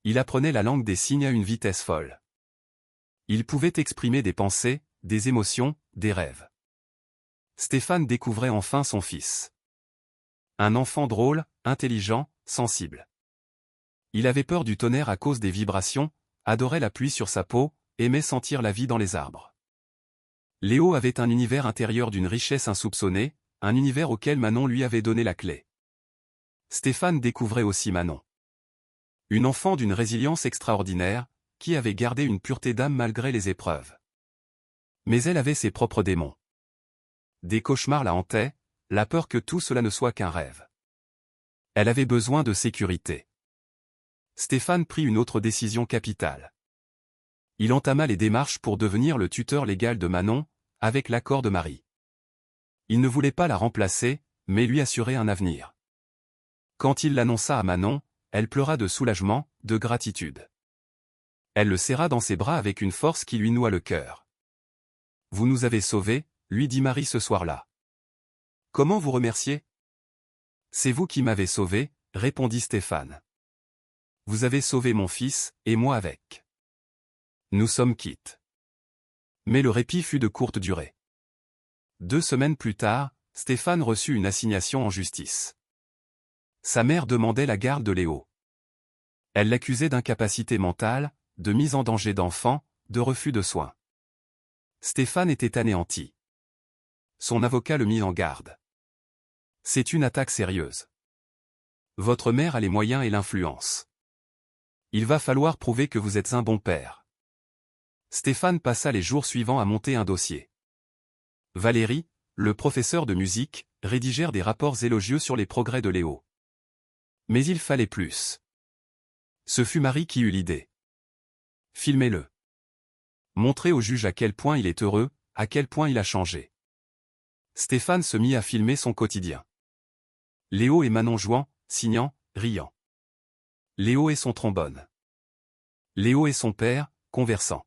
Il apprenait la langue des signes à une vitesse folle. Il pouvait exprimer des pensées, des émotions, des rêves. Stéphane découvrait enfin son fils. Un enfant drôle, intelligent, sensible. Il avait peur du tonnerre à cause des vibrations, adorait la pluie sur sa peau, aimait sentir la vie dans les arbres. Léo avait un univers intérieur d'une richesse insoupçonnée, un univers auquel Manon lui avait donné la clé. Stéphane découvrait aussi Manon. Une enfant d'une résilience extraordinaire, qui avait gardé une pureté d'âme malgré les épreuves. Mais elle avait ses propres démons. Des cauchemars la hantaient, la peur que tout cela ne soit qu'un rêve. Elle avait besoin de sécurité. Stéphane prit une autre décision capitale. Il entama les démarches pour devenir le tuteur légal de Manon, avec l'accord de Marie. Il ne voulait pas la remplacer, mais lui assurer un avenir. Quand il l'annonça à Manon, elle pleura de soulagement, de gratitude. Elle le serra dans ses bras avec une force qui lui noua le cœur. « Vous nous avez sauvés », lui dit Marie ce soir-là. « Comment vous remercier ? » « C'est vous qui m'avez sauvé, » répondit Stéphane. « Vous avez sauvé mon fils, et moi avec. Nous sommes quittes. » Mais le répit fut de courte durée. 2 semaines plus tard, Stéphane reçut une assignation en justice. Sa mère demandait la garde de Léo. Elle l'accusait d'incapacité mentale, de mise en danger d'enfant, de refus de soins. Stéphane était anéanti. Son avocat le mit en garde. C'est une attaque sérieuse. Votre mère a les moyens et l'influence. Il va falloir prouver que vous êtes un bon père. Stéphane passa les jours suivants à monter un dossier. Valérie, le professeur de musique, rédigèrent des rapports élogieux sur les progrès de Léo. Mais il fallait plus. Ce fut Marie qui eut l'idée. Filmez-le. Montrez au juge à quel point il est heureux, à quel point il a changé. Stéphane se mit à filmer son quotidien. Léo et Manon jouant, signant, riant. Léo et son trombone. Léo et son père, conversant.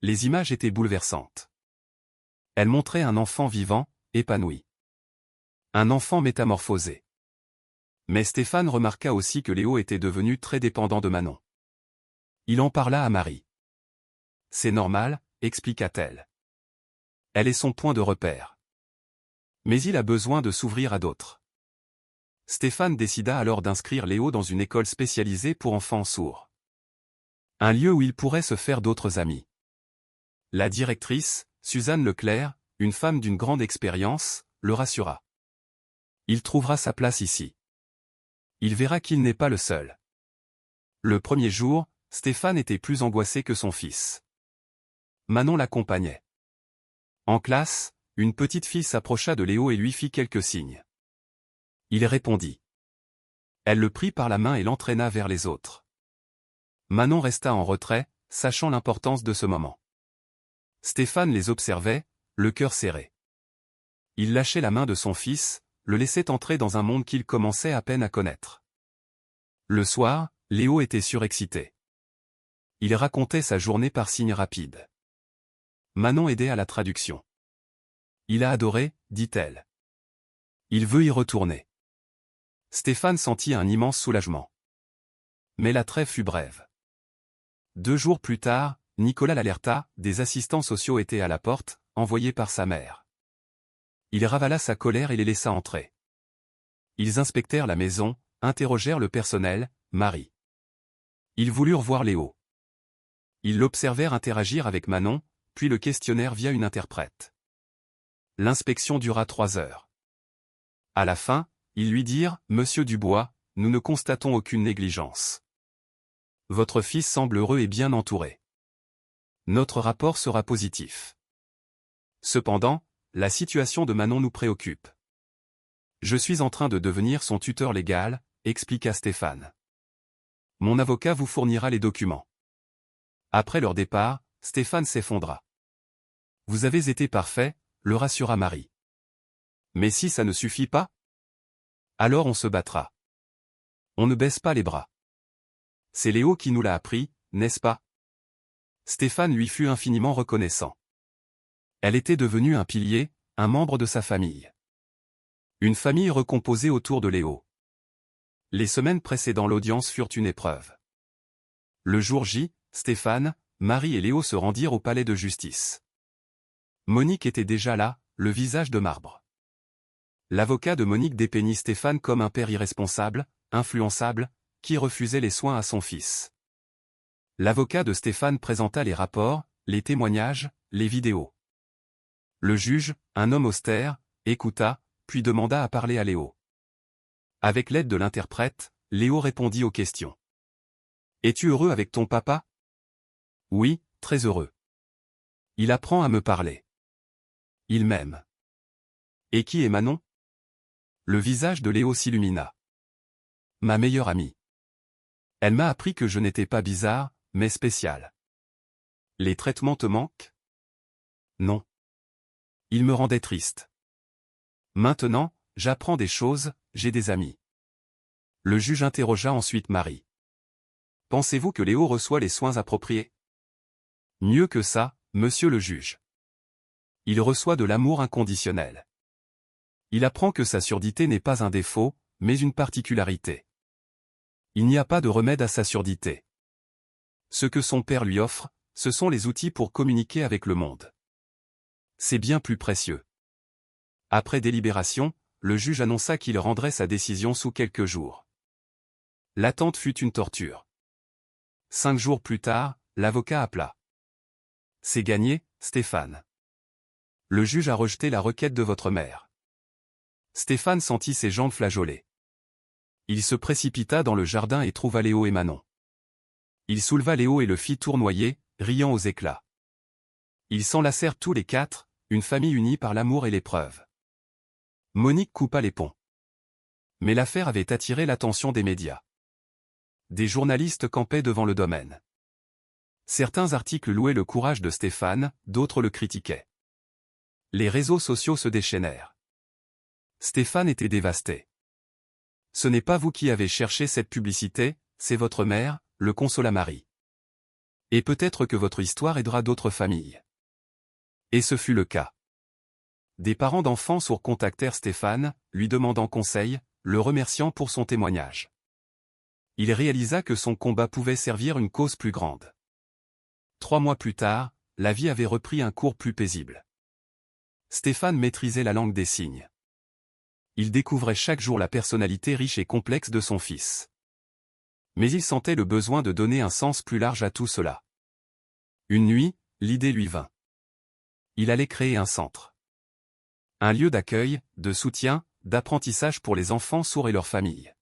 Les images étaient bouleversantes. Elles montraient un enfant vivant, épanoui. Un enfant métamorphosé. Mais Stéphane remarqua aussi que Léo était devenu très dépendant de Manon. Il en parla à Marie. « C'est normal », expliqua-t-elle. Elle est son point de repère. Mais il a besoin de s'ouvrir à d'autres. Stéphane décida alors d'inscrire Léo dans une école spécialisée pour enfants sourds. Un lieu où il pourrait se faire d'autres amis. La directrice, Suzanne Leclerc, une femme d'une grande expérience, le rassura. Il trouvera sa place ici. Il verra qu'il n'est pas le seul. Le premier jour, Stéphane était plus angoissé que son fils. Manon l'accompagnait. En classe, une petite fille s'approcha de Léo et lui fit quelques signes. Il répondit. Elle le prit par la main et l'entraîna vers les autres. Manon resta en retrait, sachant l'importance de ce moment. Stéphane les observait, le cœur serré. Il lâchait la main de son fils, le laissait entrer dans un monde qu'il commençait à peine à connaître. Le soir, Léo était surexcité. Il racontait sa journée par signes rapides. Manon aidait à la traduction. Il a adoré, dit-elle. Il veut y retourner. Stéphane sentit un immense soulagement. Mais la trêve fut brève. 2 jours plus tard, Nicolas l'alerta, des assistants sociaux étaient à la porte, envoyés par sa mère. Il ravala sa colère et les laissa entrer. Ils inspectèrent la maison, interrogèrent le personnel, Marie. Ils voulurent voir Léo. Ils l'observèrent interagir avec Manon, puis le questionnèrent via une interprète. L'inspection dura 3 heures. À la fin, ils lui dirent, « Monsieur Dubois, nous ne constatons aucune négligence. Votre fils semble heureux et bien entouré. Notre rapport sera positif. Cependant, la situation de Manon nous préoccupe. Je suis en train de devenir son tuteur légal, expliqua Stéphane. Mon avocat vous fournira les documents. » Après leur départ, Stéphane s'effondra. Vous avez été parfait, le rassura Marie. Mais si ça ne suffit pas? Alors on se battra. On ne baisse pas les bras. C'est Léo qui nous l'a appris, n'est-ce pas? Stéphane lui fut infiniment reconnaissant. Elle était devenue un pilier, un membre de sa famille. Une famille recomposée autour de Léo. Les semaines précédant l'audience furent une épreuve. Le jour J, Stéphane, Marie et Léo se rendirent au palais de justice. Monique était déjà là, le visage de marbre. L'avocat de Monique dépeignit Stéphane comme un père irresponsable, influençable, qui refusait les soins à son fils. L'avocat de Stéphane présenta les rapports, les témoignages, les vidéos. Le juge, un homme austère, écouta, puis demanda à parler à Léo. Avec l'aide de l'interprète, Léo répondit aux questions. « Es-tu heureux avec ton papa? » « Oui, très heureux. Il apprend à me parler. Il m'aime. » « Et qui est Manon? » Le visage de Léo s'illumina. « Ma meilleure amie. Elle m'a appris que je n'étais pas bizarre, mais spécial. » « Les traitements te manquent? » ?»« Non. Ils me rendaient triste. Maintenant, j'apprends des choses, j'ai des amis. » Le juge interrogea ensuite Marie. « Pensez-vous que Léo reçoit les soins appropriés? » « Mieux que ça, monsieur le juge. Il reçoit de l'amour inconditionnel. Il apprend que sa surdité n'est pas un défaut, mais une particularité. Il n'y a pas de remède à sa surdité. Ce que son père lui offre, ce sont les outils pour communiquer avec le monde. C'est bien plus précieux. » Après délibération, le juge annonça qu'il rendrait sa décision sous quelques jours. L'attente fut une torture. 5 jours plus tard, l'avocat appela. « C'est gagné, Stéphane. Le juge a rejeté la requête de votre mère. » Stéphane sentit ses jambes flageoler. Il se précipita dans le jardin et trouva Léo et Manon. Il souleva Léo et le fit tournoyer, riant aux éclats. Ils s'enlacèrent tous les 4, une famille unie par l'amour et l'épreuve. Monique coupa les ponts. Mais l'affaire avait attiré l'attention des médias. Des journalistes campaient devant le domaine. Certains articles louaient le courage de Stéphane, d'autres le critiquaient. Les réseaux sociaux se déchaînèrent. Stéphane était dévasté. « Ce n'est pas vous qui avez cherché cette publicité, c'est votre mère, » le consola Marie. « Et peut-être que votre histoire aidera d'autres familles. » Et ce fut le cas. Des parents d'enfants sourds contactèrent Stéphane, lui demandant conseil, le remerciant pour son témoignage. Il réalisa que son combat pouvait servir une cause plus grande. 3 mois plus tard, la vie avait repris un cours plus paisible. Stéphane maîtrisait la langue des signes. Il découvrait chaque jour la personnalité riche et complexe de son fils. Mais il sentait le besoin de donner un sens plus large à tout cela. Une nuit, l'idée lui vint. Il allait créer un centre. Un lieu d'accueil, de soutien, d'apprentissage pour les enfants sourds et leurs familles.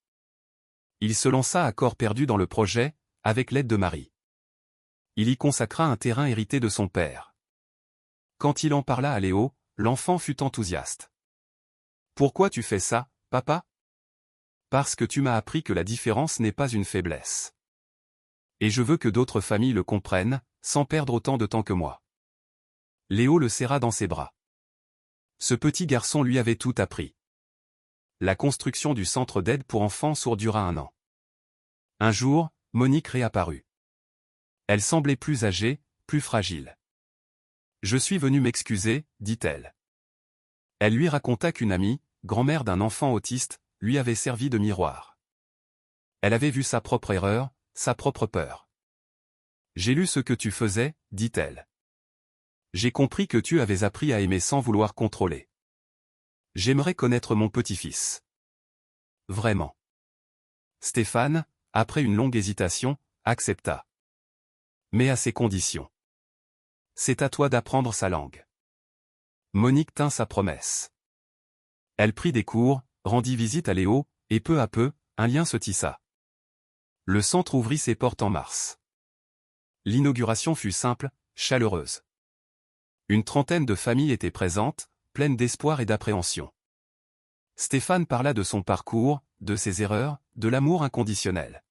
Il se lança à corps perdu dans le projet, avec l'aide de Marie. Il y consacra un terrain hérité de son père. Quand il en parla à Léo, l'enfant fut enthousiaste. « Pourquoi tu fais ça, papa? » « Parce que tu m'as appris que la différence n'est pas une faiblesse. Et je veux que d'autres familles le comprennent, sans perdre autant de temps que moi. » Léo le serra dans ses bras. Ce petit garçon lui avait tout appris. La construction du centre d'aide pour enfants sourds dura 1 an. Un jour, Monique réapparut. Elle semblait plus âgée, plus fragile. « Je suis venue m'excuser, dit-elle. Elle lui raconta qu'une amie, grand-mère d'un enfant autiste, lui avait servi de miroir. Elle avait vu sa propre erreur, sa propre peur. J'ai lu ce que tu faisais, dit-elle. J'ai compris que tu avais appris à aimer sans vouloir contrôler. J'aimerais connaître mon petit-fils. Vraiment. Stéphane, après une longue hésitation, accepta. Mais à ses conditions. C'est à toi d'apprendre sa langue. Monique tint sa promesse. Elle prit des cours, rendit visite à Léo, et peu à peu, un lien se tissa. Le centre ouvrit ses portes en mars. L'inauguration fut simple, chaleureuse. Une trentaine de familles étaient présentes, pleines d'espoir et d'appréhension. Stéphane parla de son parcours, de ses erreurs, de l'amour inconditionnel.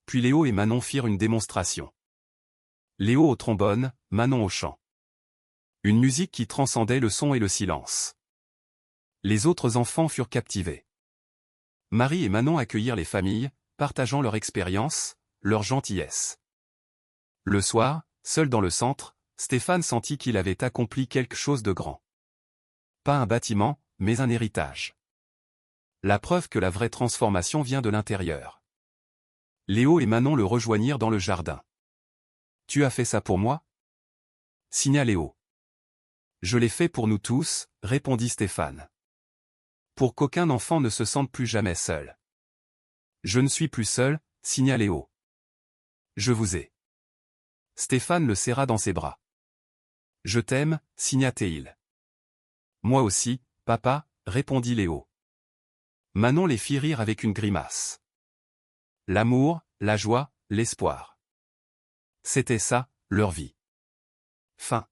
Puis Léo et Manon firent une démonstration. Léo au trombone, Manon au chant. Une musique qui transcendait le son et le silence. Les autres enfants furent captivés. Marie et Manon accueillirent les familles, partageant leur expérience, leur gentillesse. Le soir, seul dans le centre, Stéphane sentit qu'il avait accompli quelque chose de grand. Pas un bâtiment, mais un héritage. La preuve que la vraie transformation vient de l'intérieur. Léo et Manon le rejoignirent dans le jardin. « Tu as fait ça pour moi » signa Léo. « Je l'ai fait pour nous tous » répondit Stéphane. « Pour qu'aucun enfant ne se sente plus jamais seul. »« Je ne suis plus seul » signa Léo. « Je vous ai. » Stéphane le serra dans ses bras. « Je t'aime » signa Théil. « Moi aussi, papa » répondit Léo. Manon les fit rire avec une grimace. L'amour, la joie, l'espoir. C'était ça, leur vie. Fin.